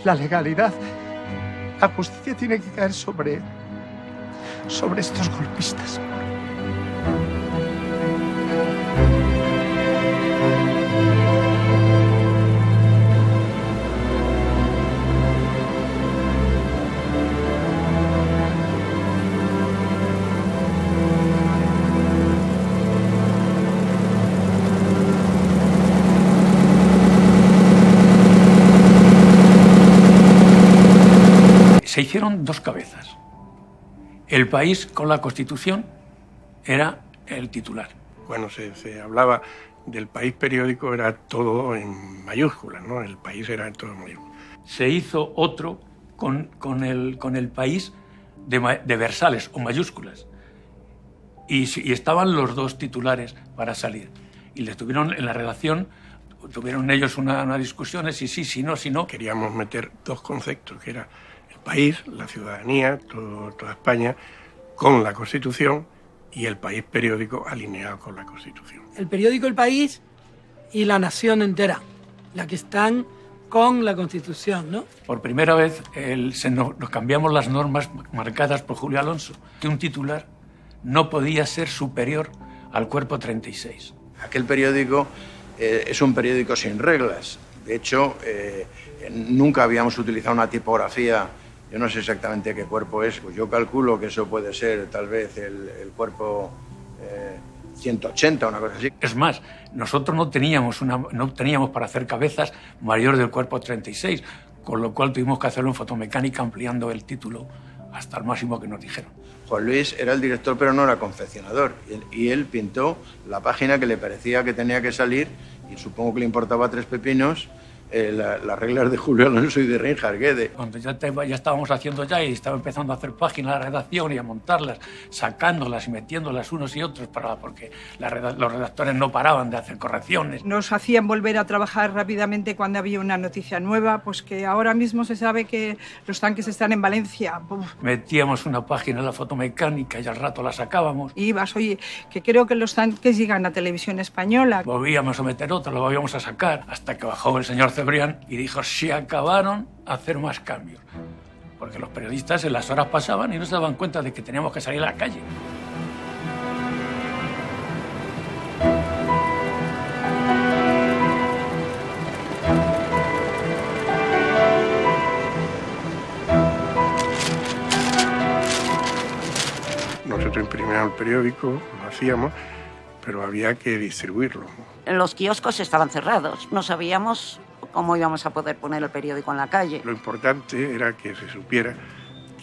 S17: la legalidad, la justicia tiene que caer sobre estos golpistas.
S15: se hicieron 2 cabezas. El País con la Constitución era el titular.
S2: Cuando se hablaba del País periódico era todo en mayúsculas, ¿no? El País era en todo en mayúsculas.
S15: Se hizo otro con el País de versales o mayúsculas. Y estaban los 2 titulares para salir. Y les tuvieron en la redacción, tuvieron ellos una discusión, si no.
S2: Queríamos meter 2 conceptos, que era el país, la ciudadanía, toda España, con la Constitución, y el País periódico alineado con la Constitución.
S6: El periódico El País y La Nación entera, la que están con la Constitución, ¿no?
S15: Por primera vez nos cambiamos las normas marcadas por Julio Alonso, que un titular no podía ser superior al cuerpo 36.
S18: Aquel periódico es un periódico sin reglas. De hecho, nunca habíamos utilizado una tipografía, yo no sé exactamente qué cuerpo es, pues yo calculo que eso puede ser tal vez el cuerpo 180, una cosa así.
S15: Es más, nosotros no teníamos para hacer cabezas mayor del cuerpo 36, con lo cual tuvimos que hacerlo en fotomecánica ampliando el título hasta el máximo que nos dijeron.
S18: Juan Luis era el director, pero no era confeccionador. Y él pintó la página que le parecía que tenía que salir, y supongo que le importaba 3 pepinos, las reglas de Julio Alonso y de Reinhard Gede.
S15: Cuando ya estábamos haciendo y estaba empezando a hacer páginas de redacción y a montarlas, sacándolas y metiéndolas unos y otros, porque los redactores no paraban de hacer correcciones.
S14: Nos hacían volver a trabajar rápidamente cuando había una noticia nueva, pues que ahora mismo se sabe que los tanques están en Valencia.
S15: Metíamos una página en la fotomecánica y al rato la sacábamos.
S14: Y ibas, oye, que creo que los tanques llegan a Televisión Española.
S15: Volvíamos a meter otra, lo volvíamos a sacar, hasta que bajó el señor Cebrián y dijo, se acabaron a hacer más cambios. Porque los periodistas en las horas pasaban y no se daban cuenta de que teníamos que salir a la calle.
S2: Nosotros imprimíamos el periódico, lo hacíamos, pero había que distribuirlo.
S4: Los kioscos estaban cerrados, no sabíamos cómo íbamos a poder poner el periódico en la calle.
S2: Lo importante era que se supiera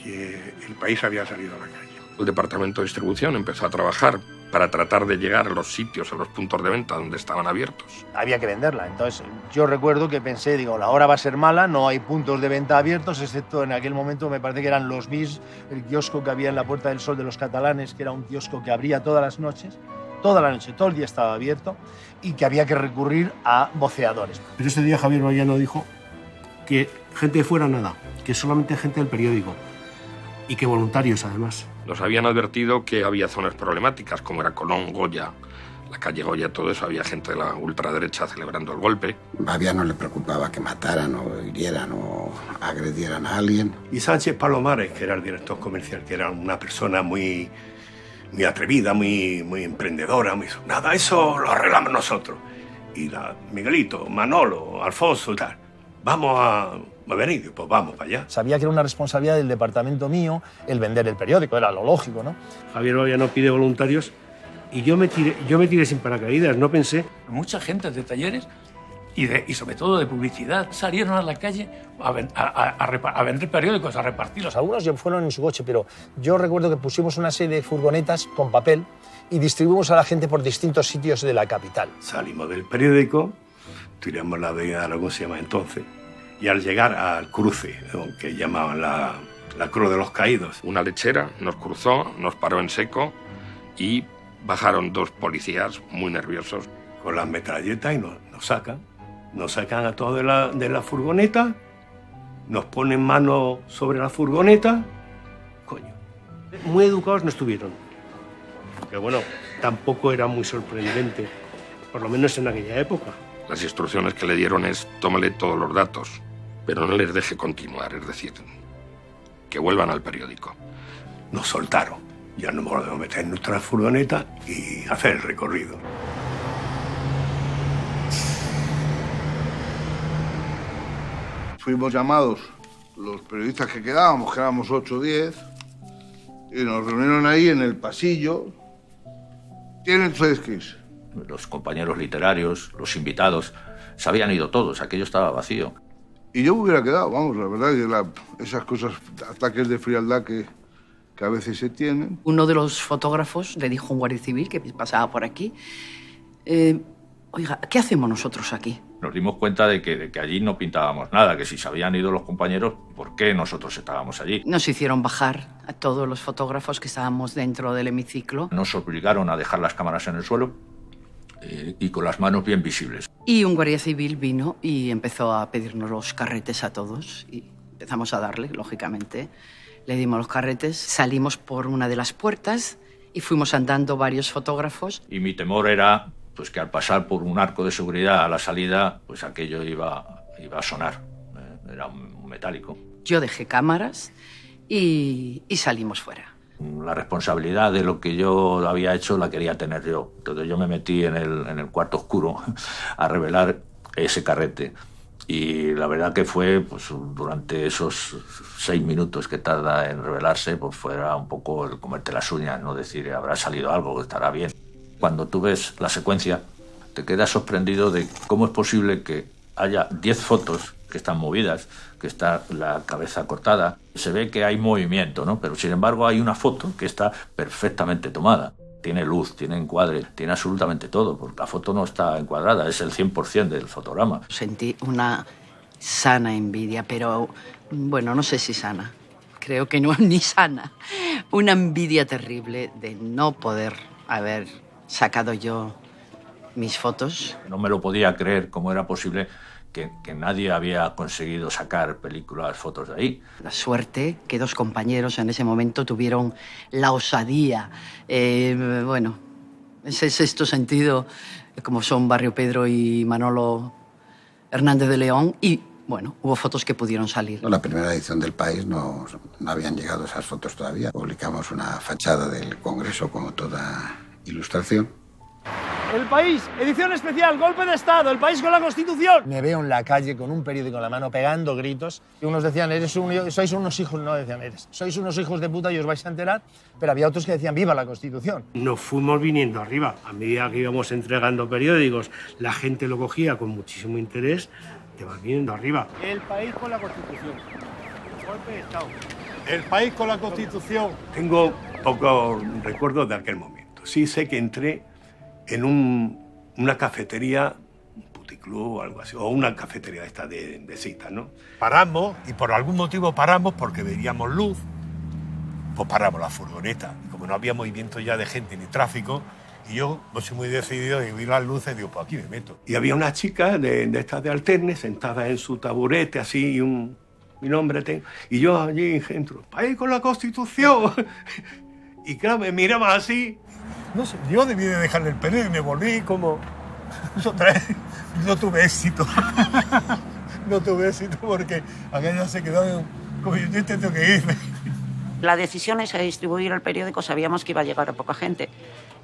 S2: que el País había salido a la calle.
S25: El departamento de distribución empezó a trabajar para tratar de llegar a los sitios, a los puntos de venta donde estaban abiertos.
S5: Había que venderla. Entonces yo recuerdo que pensé, la hora va a ser mala, no hay puntos de venta abiertos, excepto en aquel momento me parece que eran los BIS, el kiosco que había en la Puerta del Sol de los catalanes, que era un kiosco que abría todas las noches, toda la noche, todo el día estaba abierto, y que había que recurrir a voceadores.
S8: Pero ese día Javier Bayano dijo que gente de fuera nada, que solamente gente del periódico, y que voluntarios además.
S25: Nos habían advertido que había zonas problemáticas, como era Colón, Goya, la calle Goya, todo eso, había gente de la ultraderecha celebrando el golpe.
S7: A Bayano le preocupaba que mataran o hirieran o agredieran a alguien.
S12: Y Sánchez Palomares, que era el director comercial, que era una persona muy atrevida, muy emprendedora, nada, eso lo arreglamos nosotros. Y Miguelito, Manolo, Alfonso y tal, vamos a venir, pues vamos para allá.
S5: Sabía que era una responsabilidad del departamento mío el vender el periódico, era lo lógico, ¿no?
S8: Javier Bayano pide voluntarios y yo me tiré sin paracaídas, no pensé.
S15: Mucha gente de talleres y sobre todo de publicidad salieron a la calle a vender periódicos, a repartirlos.
S5: Algunos ya fueron en su coche, pero yo recuerdo que pusimos una serie de furgonetas con papel y distribuimos a la gente por distintos sitios de la capital.
S12: Salimos del periódico, tiramos la avenida Aragón, se llama entonces, y al llegar al cruce, que llamaban la Cruz de los Caídos,
S25: una lechera nos cruzó, nos paró en seco y bajaron 2 policías muy nerviosos.
S12: Con las metralletas y nos sacan a todos de la furgoneta, nos ponen mano sobre la furgoneta. Coño.
S8: Muy educados no estuvieron. Que bueno, tampoco era muy sorprendente, por lo menos en aquella época.
S25: Las instrucciones que le dieron es, tómale todos los datos, pero no les deje continuar, es decir, que vuelvan al periódico.
S12: Nos soltaron, ya nos volvemos a meter en nuestra furgoneta y hacer el recorrido.
S11: Fuimos llamados los periodistas que quedábamos, que éramos 8 o 10, y nos reunieron ahí en el pasillo. ¿Tienen ustedes que irse?
S19: Los compañeros literarios, los invitados, se habían ido todos, aquello estaba vacío.
S11: Y yo me hubiera quedado, vamos, la verdad, que esas cosas, ataques de frialdad que a veces se tienen.
S1: Uno de los fotógrafos le dijo a un guardia civil que pasaba por aquí, oiga, ¿qué hacemos nosotros aquí?
S9: Nos dimos cuenta de que allí no pintábamos nada, que si se habían ido los compañeros, ¿por qué nosotros estábamos allí?
S1: Nos hicieron bajar a todos los fotógrafos que estábamos dentro del hemiciclo.
S9: Nos obligaron a dejar las cámaras en el suelo y con las manos bien visibles.
S1: Y un guardia civil vino y empezó a pedirnos los carretes a todos y empezamos a darle, lógicamente. Le dimos los carretes, salimos por una de las puertas y fuimos andando varios fotógrafos.
S9: Y mi temor era pues que al pasar por un arco de seguridad a la salida, pues aquello iba a sonar. Era un metálico.
S1: Yo dejé cámaras y salimos fuera.
S9: La responsabilidad de lo que yo había hecho la quería tener yo. Entonces yo me metí en el cuarto oscuro a revelar ese carrete. Y la verdad que fue, pues durante esos 6 minutos que tarda en revelarse, pues fuera un poco el comerte las uñas, no decir, habrá salido algo, estará bien. Cuando tú ves la secuencia, te quedas sorprendido de cómo es posible que haya 10 fotos que están movidas, que está la cabeza cortada. Se ve que hay movimiento, ¿no? Pero sin embargo hay una foto que está perfectamente tomada. Tiene luz, tiene encuadre, tiene absolutamente todo, porque la foto no está encuadrada, es el 100% del fotograma.
S1: Sentí una sana envidia, pero bueno, no sé si sana. Creo que no es ni sana. Una envidia terrible de no poder haber sacado yo mis fotos.
S9: No me lo podía creer cómo era posible que nadie había conseguido sacar fotos de ahí.
S1: La suerte que 2 compañeros en ese momento tuvieron la osadía, bueno, ese sexto sentido, como son Barrio Pedro y Manolo Hernández de León, y bueno, hubo fotos que pudieron salir.
S7: La primera edición del País no habían llegado esas fotos todavía. Publicamos una fachada del Congreso como toda ilustración.
S5: El País, edición especial, golpe de Estado, el país con la Constitución. Me veo en la calle con un periódico en la mano pegando gritos. Y unos decían, sois unos hijos, no decían, sois unos hijos de puta y os vais a enterar. Pero había otros que decían, viva la Constitución.
S8: Nos fuimos viniendo arriba. A medida que íbamos entregando periódicos, la gente lo cogía con muchísimo interés, te vas viniendo arriba.
S5: El País con la Constitución. Golpe de Estado. El País con la Constitución.
S12: Tengo pocos recuerdos de aquel momento. Sí sé que entré en una cafetería, un puticlub o algo así, o una cafetería esta de citas, ¿no?
S10: Paramos, y por algún motivo paramos porque veíamos luz, pues paramos la furgoneta. Y como no había movimiento ya de gente ni tráfico, y yo pues soy muy decidido y vi las luces y digo, pues aquí me meto.
S12: Y había una chica de estas de alterne, sentada en su taburete, así, mi nombre tengo, y yo allí entro, ¡País con la Constitución! Y claro, me miraba así.
S10: No sé, yo debí de dejarle el periódico y me volví como... Otra vez, no tuve éxito. No tuve éxito porque aquella se quedó como yo tengo que irme.
S4: La decisión es a distribuir el periódico, sabíamos que iba a llegar a poca gente,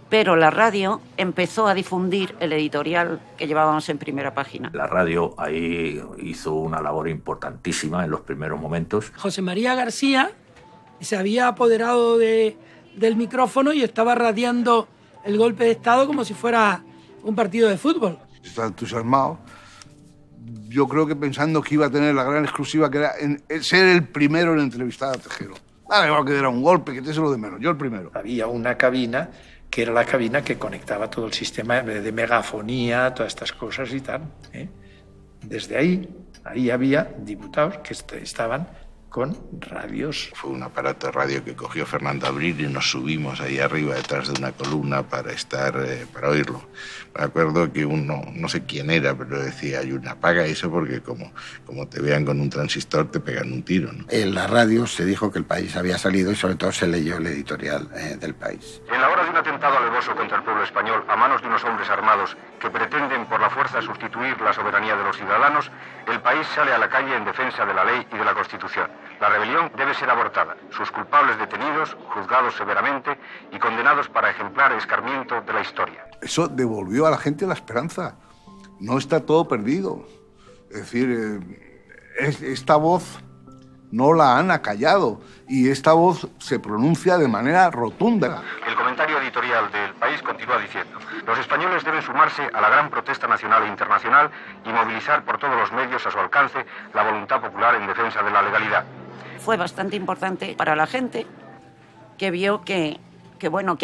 S4: pero la radio empezó a difundir el editorial que llevábamos en primera página.
S9: La radio ahí hizo una labor importantísima en los primeros momentos.
S6: José María García se había apoderado del micrófono y estaba radiando el golpe de Estado como si fuera un partido de fútbol.
S11: Estaba entusiasmado. Yo creo que pensando que iba a tener la gran exclusiva que era ser el primero en entrevistar a Tejero. Igual que era un golpe, que te es lo de menos. Yo el primero.
S19: Había una cabina que era la cabina que conectaba todo el sistema de megafonía, todas estas cosas y tal. Desde ahí había diputados que estaban con radios.
S23: Fue un aparato de radio que cogió Fernando Abril y nos subimos ahí arriba detrás de una columna para para oírlo. Me acuerdo que uno, no sé quién era, pero decía, Ayuna, apaga eso porque como te vean con un transistor te pegan un tiro, ¿no?
S7: En la radio se dijo que el País había salido y sobre todo se leyó el editorial del País.
S20: En la hora de un atentado alevoso contra el pueblo español a manos de unos hombres armados que pretenden por la fuerza sustituir la soberanía de los ciudadanos, el País sale a la calle en defensa de la ley y de la Constitución. La rebelión debe ser abortada, sus culpables detenidos, juzgados severamente y condenados para ejemplar escarmiento de la historia.
S11: Eso devolvió a la gente la esperanza. No está todo perdido. Es decir, esta voz no la han acallado y esta voz se pronuncia de manera rotunda.
S20: El comentario editorial editorial del País continúa diciendo: los españoles deben sumarse a la gran protesta nacional e internacional y movilizar por todos los medios a su alcance la voluntad popular en defensa de la legalidad.
S4: Fue bastante importante para la gente que vio que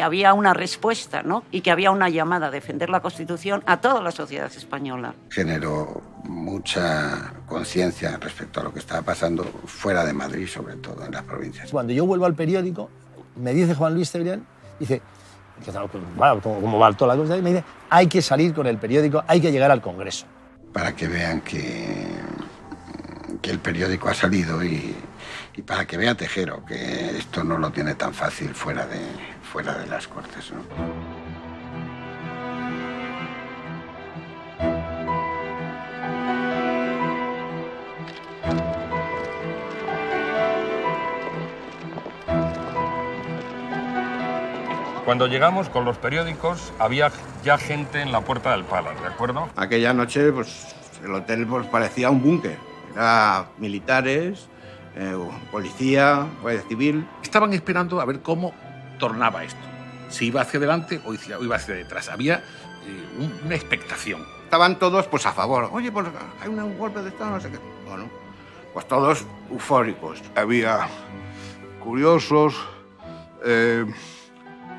S4: había una respuesta, ¿no? Y que había una llamada a defender la Constitución a toda la sociedad española.
S7: Generó mucha conciencia respecto a lo que estaba pasando fuera de Madrid, sobre todo en las provincias.
S5: Cuando yo vuelvo al periódico, me dice Juan Luis Cebrián, dice, bueno, ¿cómo va toda la cosa? Y me dice, hay que salir con el periódico, hay que llegar al Congreso.
S7: Para que vean que el periódico ha salido y para que vea Tejero que esto no lo tiene tan fácil fuera de las Cortes, ¿no?
S25: Cuando llegamos con los periódicos había ya gente en la puerta del Palace, ¿de acuerdo?
S18: Aquella noche pues, el hotel pues, parecía un búnker. Era militares, policía, guardia civil.
S3: Estaban esperando a ver cómo tornaba esto. Si iba hacia adelante o iba hacia detrás. Había una expectación.
S18: Estaban todos pues, a favor. Oye, pues hay un golpe de Estado, no sé qué. Bueno, pues todos eufóricos.
S11: Había curiosos,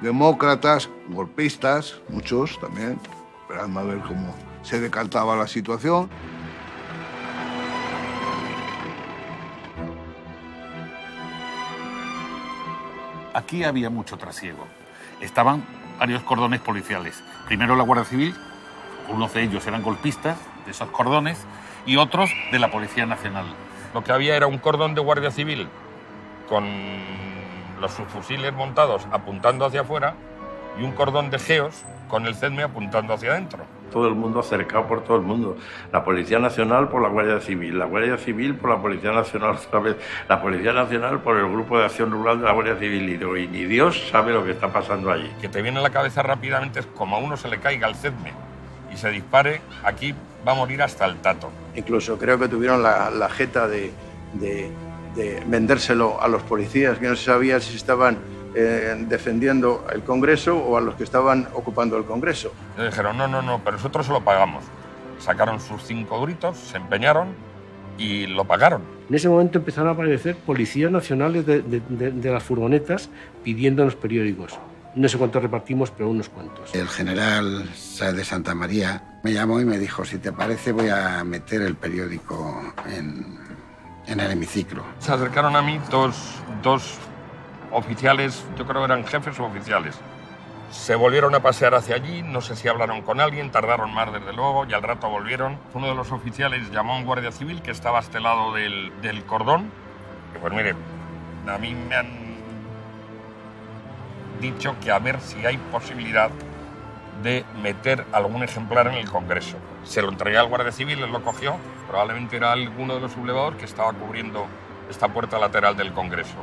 S11: demócratas, golpistas, muchos también, esperando a ver cómo se decantaba la situación.
S3: Aquí había mucho trasiego. Estaban varios cordones policiales. Primero la Guardia Civil, unos de ellos eran golpistas de esos cordones y otros de la Policía Nacional.
S25: Lo que había era un cordón de Guardia Civil con los subfusiles montados apuntando hacia afuera y un cordón de geos con el CEDME apuntando hacia adentro.
S12: Todo el mundo acercado por todo el mundo. La Policía Nacional por la Guardia Civil, la Guardia Civil por la Policía Nacional otra vez, la Policía Nacional por el Grupo de Acción Rural de la Guardia Civil. Y ni Dios sabe lo que está pasando allí.
S25: Que te viene a la cabeza rápidamente es como a uno se le caiga el CEDME y se dispare, aquí va a morir hasta el tato.
S18: Incluso creo que tuvieron la jeta de vendérselo a los policías, que no se sabía si estaban defendiendo el Congreso o a los que estaban ocupando el Congreso.
S25: Le dijeron, no, pero nosotros se lo pagamos. Sacaron sus 5 gritos, se empeñaron y lo pagaron.
S8: En ese momento empezaron a aparecer policías nacionales de las furgonetas pidiendo en los periódicos. No sé cuántos repartimos, pero unos cuantos.
S7: El general Sáez de Santa María me llamó y me dijo, si te parece voy a meter el periódico en el hemiciclo.
S25: Se acercaron a mí dos oficiales, yo creo que eran jefes o oficiales. Se volvieron a pasear hacia allí, no sé si hablaron con alguien, tardaron más desde luego y al rato volvieron. Uno de los oficiales llamó a un guardia civil que estaba a este lado del cordón. Que pues miren, a mí me han dicho que a ver si hay posibilidad de meter algún ejemplar en el Congreso. Se lo entregué al guardia civil, él lo cogió, probablemente era alguno de los sublevadores que estaba cubriendo esta puerta lateral del Congreso.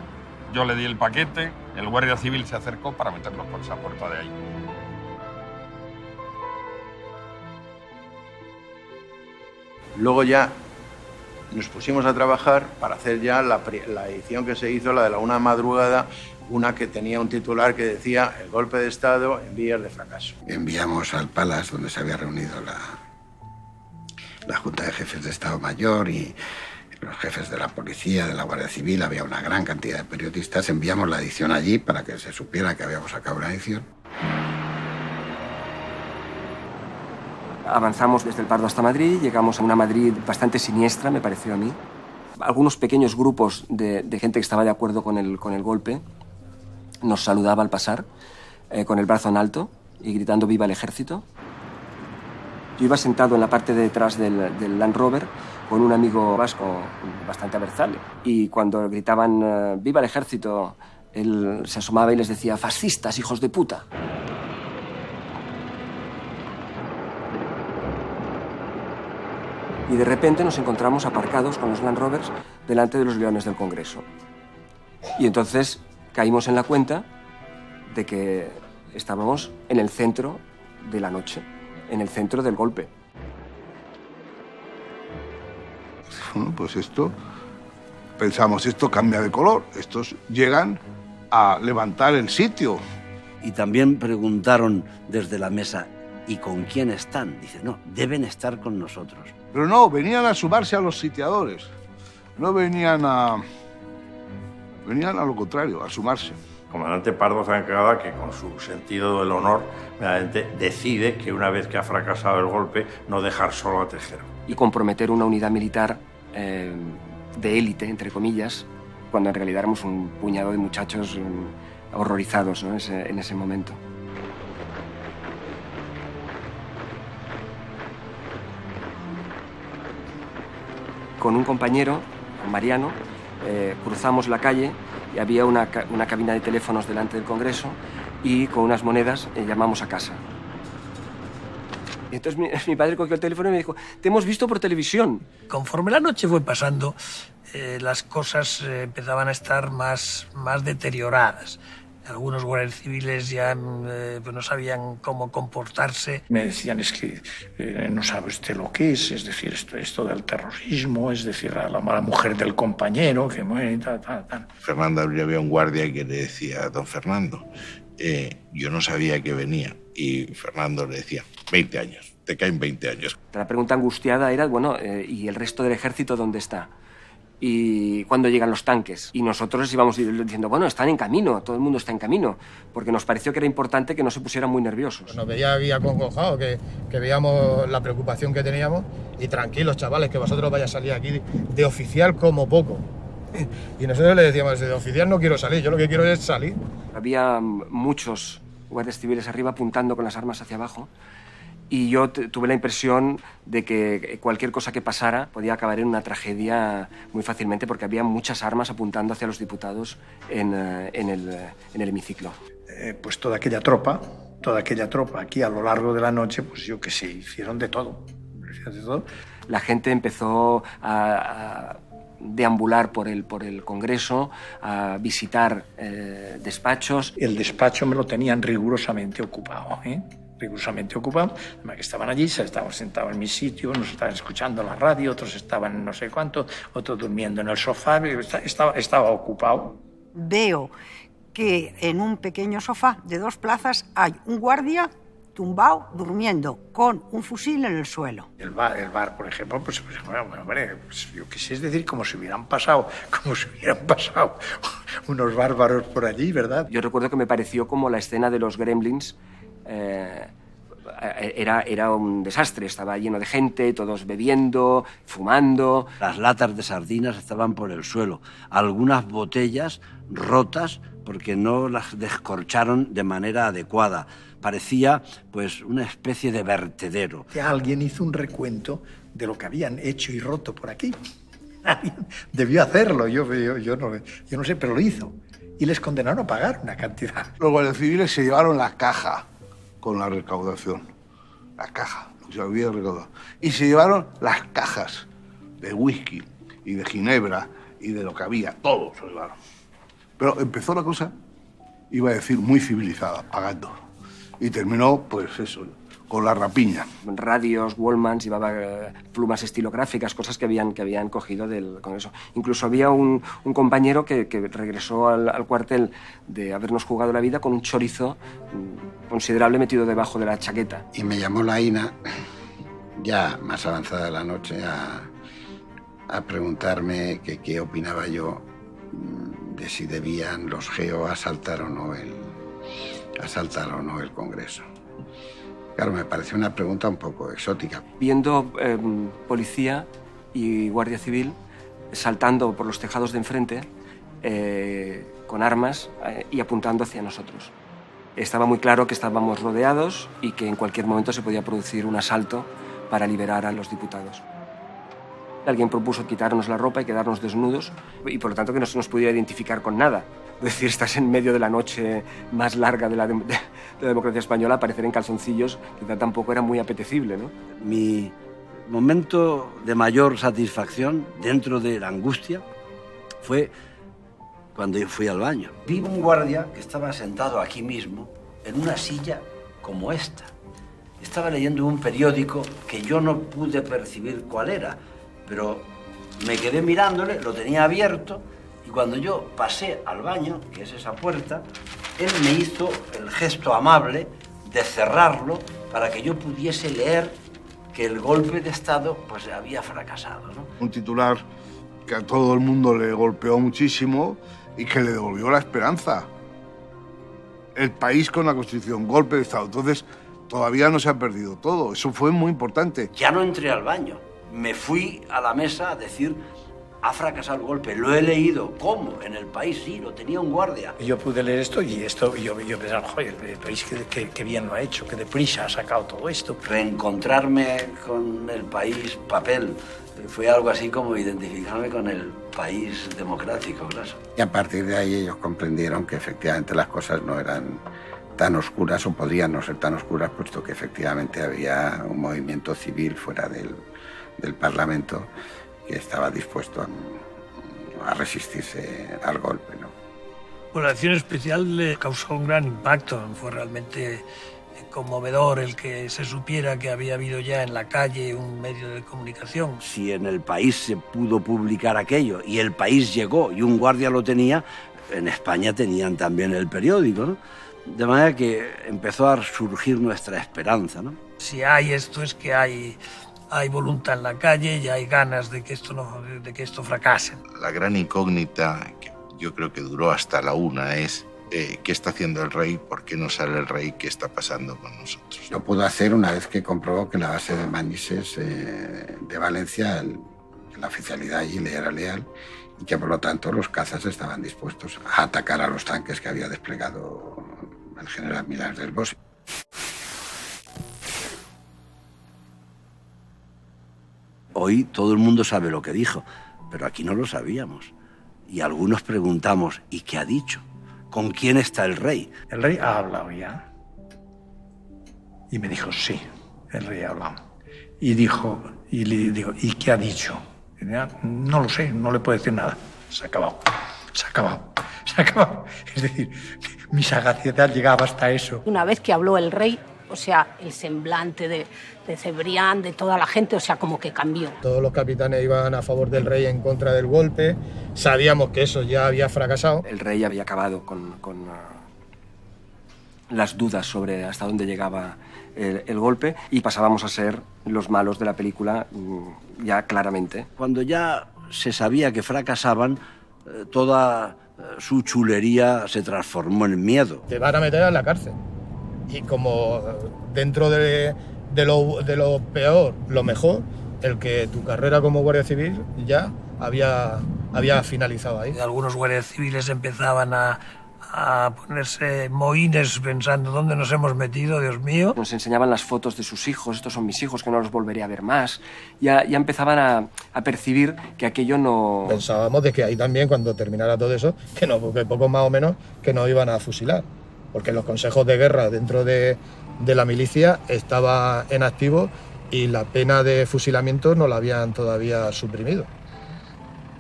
S25: Yo le di el paquete, el guardia civil se acercó para meterlo por esa puerta de ahí.
S18: Luego ya nos pusimos a trabajar para hacer ya la edición que se hizo, la de la 1 de madrugada, una que tenía un titular que decía el golpe de Estado en vías de fracaso.
S7: Enviamos al Palace, donde se había reunido la Junta de Jefes de Estado Mayor y los jefes de la policía, de la Guardia Civil, había una gran cantidad de periodistas. Enviamos la edición allí para que se supiera que habíamos sacado una edición.
S13: Avanzamos desde el Pardo hasta Madrid, llegamos a una Madrid bastante siniestra, me pareció a mí. Algunos pequeños grupos de gente que estaba de acuerdo con el golpe nos saludaba al pasar, con el brazo en alto y gritando «Viva el ejército». Yo iba sentado en la parte de detrás del Land Rover con un amigo vasco bastante aversale. Y cuando gritaban «Viva el ejército», él se asomaba y les decía «Fascistas, hijos de puta». Y de repente nos encontramos aparcados con los Land Rovers delante de los leones del Congreso. Y entonces caímos en la cuenta de que estábamos en el centro de la noche, en el centro del golpe.
S11: Bueno, pues pensamos, esto cambia de color. Estos llegan a levantar el sitio.
S16: Y también preguntaron desde la mesa, ¿y con quién están? Dice, no, deben estar con nosotros.
S11: Pero no, venían a sumarse a los sitiadores. No venían a lo contrario, a sumarse.
S12: El comandante Pardo Zancada, que con su sentido del honor realmente decide que una vez que ha fracasado el golpe, no dejar solo a Tejero.
S13: Y comprometer una unidad militar de élite, entre comillas, cuando en realidad éramos un puñado de muchachos horrorizados, ¿no? en ese momento. Con un compañero, Mariano, cruzamos la calle y había una cabina de teléfonos delante del Congreso y con unas monedas llamamos a casa. Y entonces mi padre cogió el teléfono y me dijo, te hemos visto por televisión.
S19: Conforme la noche fue pasando, las cosas empezaban a estar más deterioradas. Algunos guardias civiles ya pues no sabían cómo comportarse. Me decían, es que no sabe usted lo que es decir, esto del terrorismo, es decir, a la mujer del compañero que muere, tal.
S23: Fernando Abril, había un guardia que le decía a don Fernando, yo no sabía que venía, y Fernando le decía, 20 años, te caen 20 años.
S13: La pregunta angustiada era, bueno, ¿y el resto del ejército dónde está? ¿Y cuándo llegan los tanques? Y nosotros íbamos diciendo, bueno, están en camino, todo el mundo está en camino, porque nos pareció que era importante que no se pusieran muy nerviosos.
S17: Nos veía aquí acongojado, que veíamos la preocupación que teníamos, y tranquilos, chavales, que vosotros vais a salir aquí de oficial como poco. Y nosotros le decíamos, de oficial no quiero salir, yo lo que quiero es salir.
S13: Había muchos guardias civiles arriba apuntando con las armas hacia abajo, y yo tuve la impresión de que cualquier cosa que pasara podía acabar en una tragedia muy fácilmente, porque había muchas armas apuntando hacia los diputados en el hemiciclo.
S19: Pues toda aquella tropa aquí a lo largo de la noche, pues yo qué sé, hicieron de todo.
S13: La gente empezó a deambular por el Congreso, a visitar despachos.
S19: El despacho me lo tenían rigurosamente ocupado, rigurosamente ocupado, que estaban allí, estaban sentados en mi sitio, unos estaban escuchando la radio, otros estaban no sé cuánto, otros durmiendo en el sofá, estaba ocupado.
S21: Veo que en un pequeño sofá de 2 plazas hay un guardia tumbado, durmiendo, con un fusil en el suelo.
S19: El bar, por ejemplo, pues yo qué sé, es decir, como si hubieran pasado unos bárbaros por allí, ¿verdad?
S13: Yo recuerdo que me pareció como la escena de los Gremlins. Era un desastre, estaba lleno de gente, todos bebiendo, fumando.
S16: Las latas de sardinas estaban por el suelo, algunas botellas rotas porque no las descorcharon de manera adecuada. Parecía pues una especie de vertedero.
S19: Que alguien hizo un recuento de lo que habían hecho y roto por aquí. Alguien debió hacerlo, yo no sé, pero lo hizo. Y les condenaron a pagar una cantidad.
S11: Los guardias civiles se llevaron la caja con la recaudación. La caja, lo que se había recaudado. Y se llevaron las cajas de whisky y de ginebra y de lo que había. Todo se llevaron. Pero empezó la cosa, iba a decir, muy civilizada, pagando. Y terminó, pues eso, con la rapiña.
S13: Radios, Wallmans, llevaba plumas estilográficas, cosas que habían cogido del Congreso. Incluso había un compañero que regresó al cuartel de habernos jugado la vida con un chorizo considerable metido debajo de la chaqueta.
S7: Y me llamó la INA, ya más avanzada la noche, a preguntarme que qué opinaba yo de si debían los GEO asaltar o no el Congreso. Claro, me pareció una pregunta un poco exótica.
S13: Viendo policía y guardia civil saltando por los tejados de enfrente con armas y apuntando hacia nosotros. Estaba muy claro que estábamos rodeados y que en cualquier momento se podía producir un asalto para liberar a los diputados. Alguien propuso quitarnos la ropa y quedarnos desnudos y por lo tanto que no se nos pudiera identificar con nada. Es decir, estás en medio de la noche más larga de la democracia española, aparecer en calzoncillos quizá tampoco era muy apetecible, ¿no?
S16: Mi momento de mayor satisfacción dentro de la angustia fue cuando yo fui al baño. Vi un guardia que estaba sentado aquí mismo en una silla como esta. Estaba leyendo un periódico que yo no pude percibir cuál era, pero me quedé mirándole, lo tenía abierto, y cuando yo pasé al baño, que es esa puerta, Él me hizo el gesto amable de cerrarlo para que yo pudiese leer que el golpe de Estado pues había fracasado, ¿no?
S11: Un titular que a todo el mundo le golpeó muchísimo y que le devolvió la esperanza. El país con la Constitución, golpe de Estado. Entonces, todavía no se ha perdido todo. Eso fue muy importante.
S16: Ya no entré al baño. Me fui a la mesa a decir, ha fracasado el golpe. Lo he leído. ¿Cómo? En El País, sí, lo tenía un guardia.
S19: Yo pude leer esto y yo pensaba, joder, el país que bien lo ha hecho, que deprisa ha sacado todo esto.
S16: Reencontrarme con El País, papel, fue algo así como identificarme con el país democrático, claro.
S7: Y a partir de ahí ellos comprendieron que efectivamente las cosas no eran tan oscuras o podrían no ser tan oscuras, puesto que efectivamente había un movimiento civil fuera del Parlamento que estaba dispuesto a resistirse al golpe, ¿no?
S2: Pues la acción especial le causó un gran impacto. Fue realmente conmovedor el que se supiera que había habido ya en la calle un medio de comunicación.
S16: Si en El País se pudo publicar aquello y El País llegó y un guardia lo tenía, en España tenían también el periódico, ¿no? De manera que empezó a surgir nuestra esperanza, ¿no?
S2: Si hay esto es que hay voluntad en la calle y hay ganas de que esto fracase.
S23: La gran incógnita, que yo creo que duró hasta la 1, es qué está haciendo el rey, por qué no sale el rey, qué está pasando con nosotros.
S7: Lo pudo hacer una vez que comprobó que la base de Manises de Valencia, la oficialidad allí le era leal y que por lo tanto los cazas estaban dispuestos a atacar a los tanques que había desplegado el general Milán del Bosque.
S16: Hoy todo el mundo sabe lo que dijo, pero aquí no lo sabíamos. Y algunos preguntamos, ¿y qué ha dicho? ¿Con quién está el rey?
S19: El rey ha hablado ya. Y me dijo, sí, el rey ha hablado. Y le digo, ¿y qué ha dicho? Y digo, no lo sé, no le puedo decir nada. Se ha acabado, se ha acabado, se ha acabado. Es decir, mi sagacidad llegaba hasta eso.
S14: Una vez que habló el rey, o sea, el semblante de Cebrián, de toda la gente, o sea, como que cambió.
S17: Todos los capitanes iban a favor del rey en contra del golpe. Sabíamos que eso ya había fracasado.
S13: El rey había acabado con las dudas sobre hasta dónde llegaba el golpe y pasábamos a ser los malos de la película ya claramente.
S16: Cuando ya se sabía que fracasaban, toda su chulería se transformó en miedo.
S17: Te van a meter en la cárcel. Y como dentro de lo peor, lo mejor, el que tu carrera como guardia civil ya había finalizado ahí.
S2: Algunos guardias civiles empezaban a ponerse mohines pensando dónde nos hemos metido, Dios mío.
S13: Nos enseñaban las fotos de sus hijos, estos son mis hijos, que no los volveré a ver más. Ya empezaban a percibir que aquello no...
S17: Pensábamos de que ahí también, cuando terminara todo eso, que poco más o menos, que nos iban a fusilar. Porque los consejos de guerra dentro de la milicia estaba en activo y la pena de fusilamiento no la habían todavía suprimido.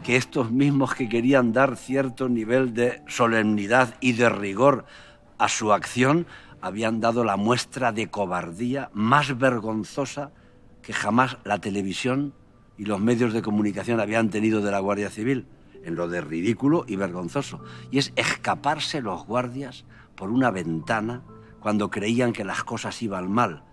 S16: Que estos mismos que querían dar cierto nivel de solemnidad y de rigor a su acción habían dado la muestra de cobardía más vergonzosa que jamás la televisión y los medios de comunicación habían tenido de la Guardia Civil, en lo de ridículo y vergonzoso. Y es escaparse los guardias por una ventana cuando creían que las cosas iban mal.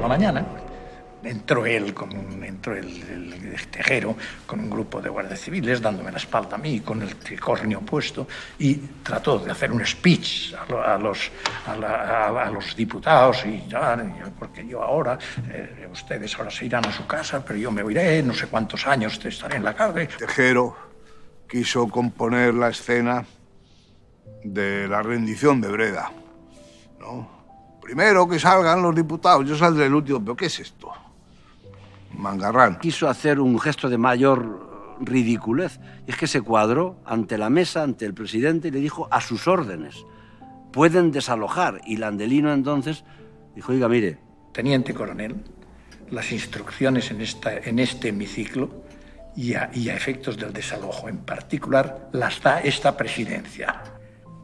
S19: Mañana entró el tejero con un grupo de guardias civiles dándome la espalda a mí con el tricornio puesto y trató de hacer un speech a los diputados y ya, porque yo ahora ustedes ahora se irán a su casa pero yo me iré, no sé cuántos años estaré en la cárcel.
S11: Tejero quiso componer la escena de la rendición de Breda, ¿no? Primero que salgan los diputados, yo saldré el último, pero ¿qué es esto? Mangarrán.
S16: Quiso hacer un gesto de mayor ridiculez, y es que se cuadró ante la mesa, ante el presidente, y le dijo a sus órdenes, pueden desalojar. Y Landelino entonces Dijo, oiga, mire.
S19: Teniente coronel, las instrucciones en este hemiciclo y a efectos del desalojo en particular las da esta presidencia.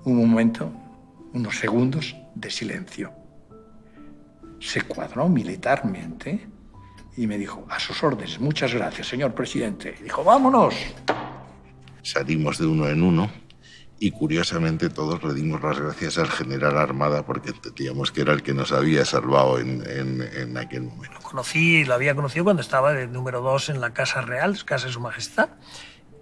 S19: Un momento, unos segundos de silencio. Se cuadró militarmente y me dijo, a sus órdenes, muchas gracias, señor presidente. Dijo, vámonos.
S23: Salimos de uno en uno y curiosamente todos le dimos las gracias al general Armada porque entendíamos que era el que nos había salvado en aquel momento.
S2: Lo había conocido cuando estaba de número 2 en la Casa Real, Casa de Su Majestad,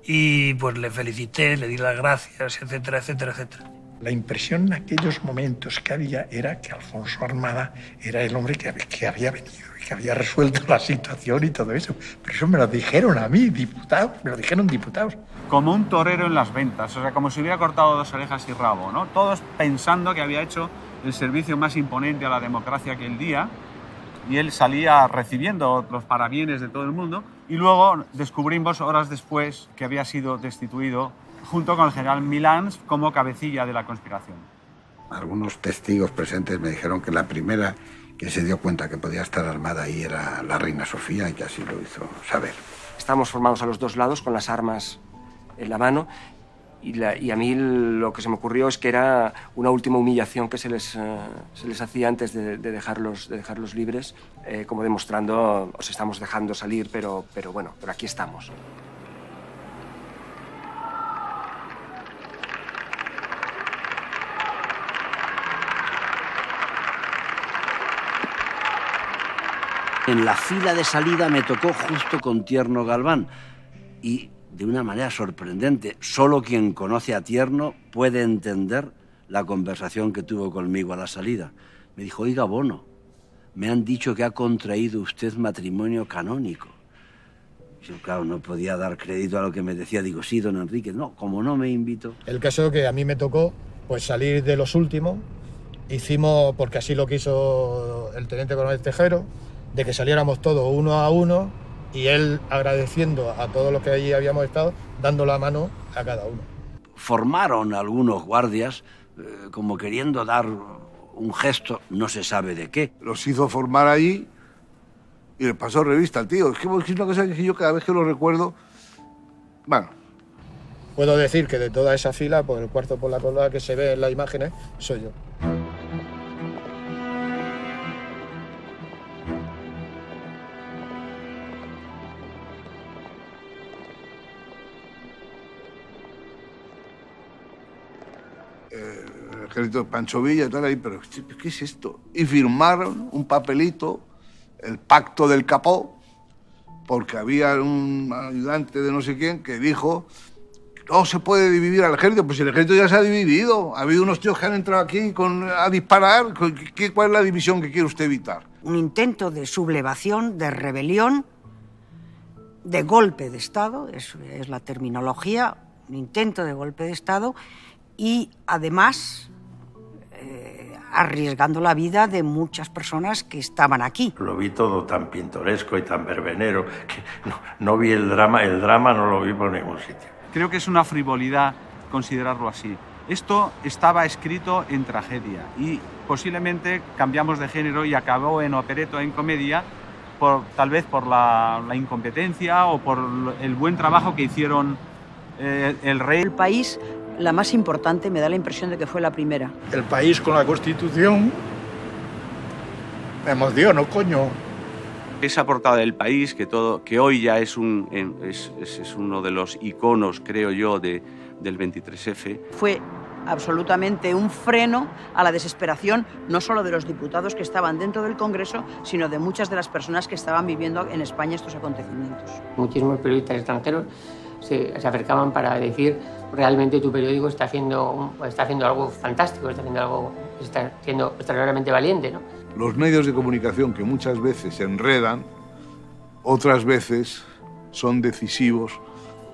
S2: y pues le felicité, le di las gracias, etcétera, etcétera, etcétera.
S19: La impresión en aquellos momentos que había era que Alfonso Armada era el hombre que había venido y que había resuelto la situación y todo eso. Pero eso me lo dijeron a mí, diputados, me lo dijeron diputados.
S1: Como un torero en las ventas, o sea, como si hubiera cortado 2 orejas y rabo, ¿no? Todos pensando que había hecho el servicio más imponente a la democracia aquel día, y él salía recibiendo los parabienes de todo el mundo, y luego descubrimos horas después que había sido destituido junto con el general Milans como cabecilla de la conspiración.
S7: Algunos testigos presentes me dijeron que la primera que se dio cuenta que podía estar armada ahí era la reina Sofía y que así lo hizo saber.
S13: Estábamos formados a los dos lados con las armas en la mano y a mí lo que se me ocurrió es que era una última humillación que se les hacía antes de dejarlos libres, como demostrando, os estamos dejando salir, pero bueno, pero aquí estamos.
S16: En la fila de salida me tocó justo con Tierno Galván y de una manera sorprendente, solo quien conoce a Tierno puede entender la conversación que tuvo conmigo a la salida. Me dijo, oiga, Bono, me han dicho que ha contraído usted matrimonio canónico. Yo, claro, no podía dar crédito a lo que me decía. Digo, sí, don Enrique, no, como no me invitó.
S17: El caso que a mí me tocó pues salir de los últimos, hicimos, porque así lo quiso el teniente coronel Tejero, de que saliéramos todos uno a uno y él agradeciendo a todos los que allí habíamos estado, dando la mano a cada uno.
S16: Formaron algunos guardias como queriendo dar un gesto, no se sabe de qué.
S11: Los hizo formar allí y le pasó revista al tío. Es que es una cosa que yo cada vez que lo recuerdo... Bueno.
S17: Puedo decir que de toda esa fila, pues el cuarto por la cola que se ve en las imágenes, soy yo.
S11: El ejército de Pancho Villa y tal ahí, pero ¿qué es esto? Y firmaron un papelito, el pacto del Capó, porque había un ayudante de no sé quién que dijo que no se puede dividir al ejército. Pues el ejército ya se ha dividido. Ha habido unos tíos que han entrado aquí a disparar. ¿Cuál es la división que quiere usted evitar?
S21: Un intento de sublevación, de rebelión, de golpe de Estado, eso es la terminología, un intento de golpe de Estado y además arriesgando la vida de muchas personas que estaban aquí.
S10: Lo vi todo tan pintoresco y tan verbenero que no vi el drama no lo vi por ningún sitio.
S1: Creo que es una frivolidad considerarlo así. Esto estaba escrito en tragedia y posiblemente cambiamos de género y acabó en operetta, en comedia, tal vez por la incompetencia o por el buen trabajo que hicieron el rey.
S15: El país, la más importante, me da la impresión de que fue la primera.
S19: El país con la Constitución me emocionó, coño.
S22: Esa portada del país, que hoy ya es uno de los iconos, creo yo, del 23F.
S15: Fue absolutamente un freno a la desesperación, no solo de los diputados que estaban dentro del Congreso, sino de muchas de las personas que estaban viviendo en España estos acontecimientos.
S24: Muchísimos periodistas extranjeros se acercaban para decir realmente tu periódico está haciendo algo fantástico, está siendo extraordinariamente valiente, ¿no?
S11: Los medios de comunicación que muchas veces se enredan, otras veces son decisivos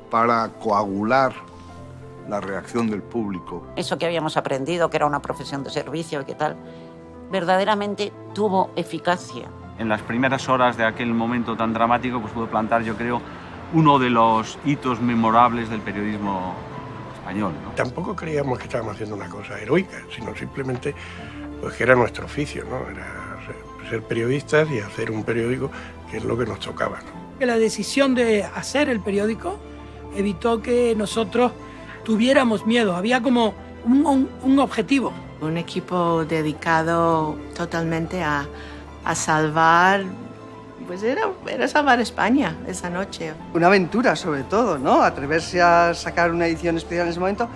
S11: para coagular la reacción del público.
S4: Eso que habíamos aprendido, que era una profesión de servicio y qué tal, verdaderamente tuvo eficacia.
S1: En las primeras horas de aquel momento tan dramático, pues pudo plantar, yo creo, uno de los hitos memorables del periodismo español, ¿no?
S12: Tampoco creíamos que estábamos haciendo una cosa heroica, sino simplemente pues, que era nuestro oficio, ¿no? Era
S3: ser periodistas y hacer un periódico, que es lo que nos tocaba, ¿no?
S2: La decisión de hacer el periódico evitó que nosotros tuviéramos miedo. Había como un objetivo.
S5: Un equipo dedicado totalmente a salvar, pues era salvar España esa noche.
S6: Una aventura sobre todo, ¿no? Atreverse a sacar una edición especial en ese momento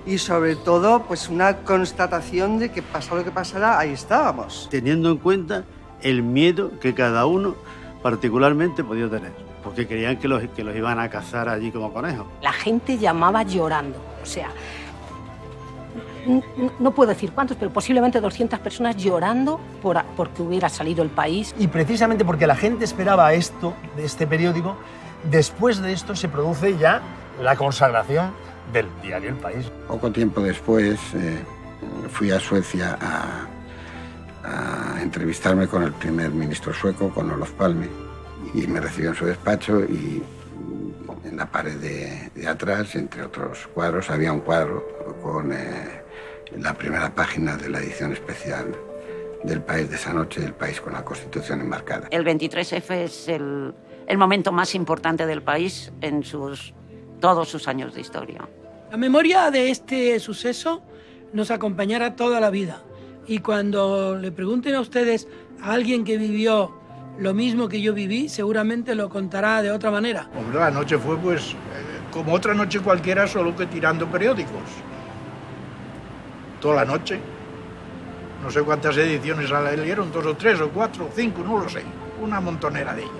S6: y sobre todo pues una constatación de que pasara lo que pasara, ahí estábamos.
S16: Teniendo en cuenta el miedo que cada uno particularmente podía tener, porque creían que los iban a cazar allí como conejos.
S14: La gente llamaba llorando, o sea, no puedo decir cuántos, pero posiblemente 200 personas llorando porque hubiera salido el país.
S9: Y precisamente porque la gente esperaba esto, de este periódico, después de esto se produce ya la consagración del diario El País.
S7: Poco tiempo después fui a Suecia a entrevistarme con el primer ministro sueco, con Olof Palme, y me recibió en su despacho y en la pared de atrás, entre otros cuadros, había un cuadro con la primera página de la edición especial del País de esa noche, El País con la Constitución enmarcada.
S4: El 23F es el momento más importante del país en todos sus años de historia.
S2: La memoria de este suceso nos acompañará toda la vida. Y cuando le pregunten a ustedes a alguien que vivió lo mismo que yo viví, seguramente lo contará de otra manera.
S3: Hombre, la noche fue pues como otra noche cualquiera, solo que tirando periódicos. Toda la noche. No sé cuántas ediciones salieron, 2 o 3 o 4 o 5, no lo sé. Una montonera de ellas.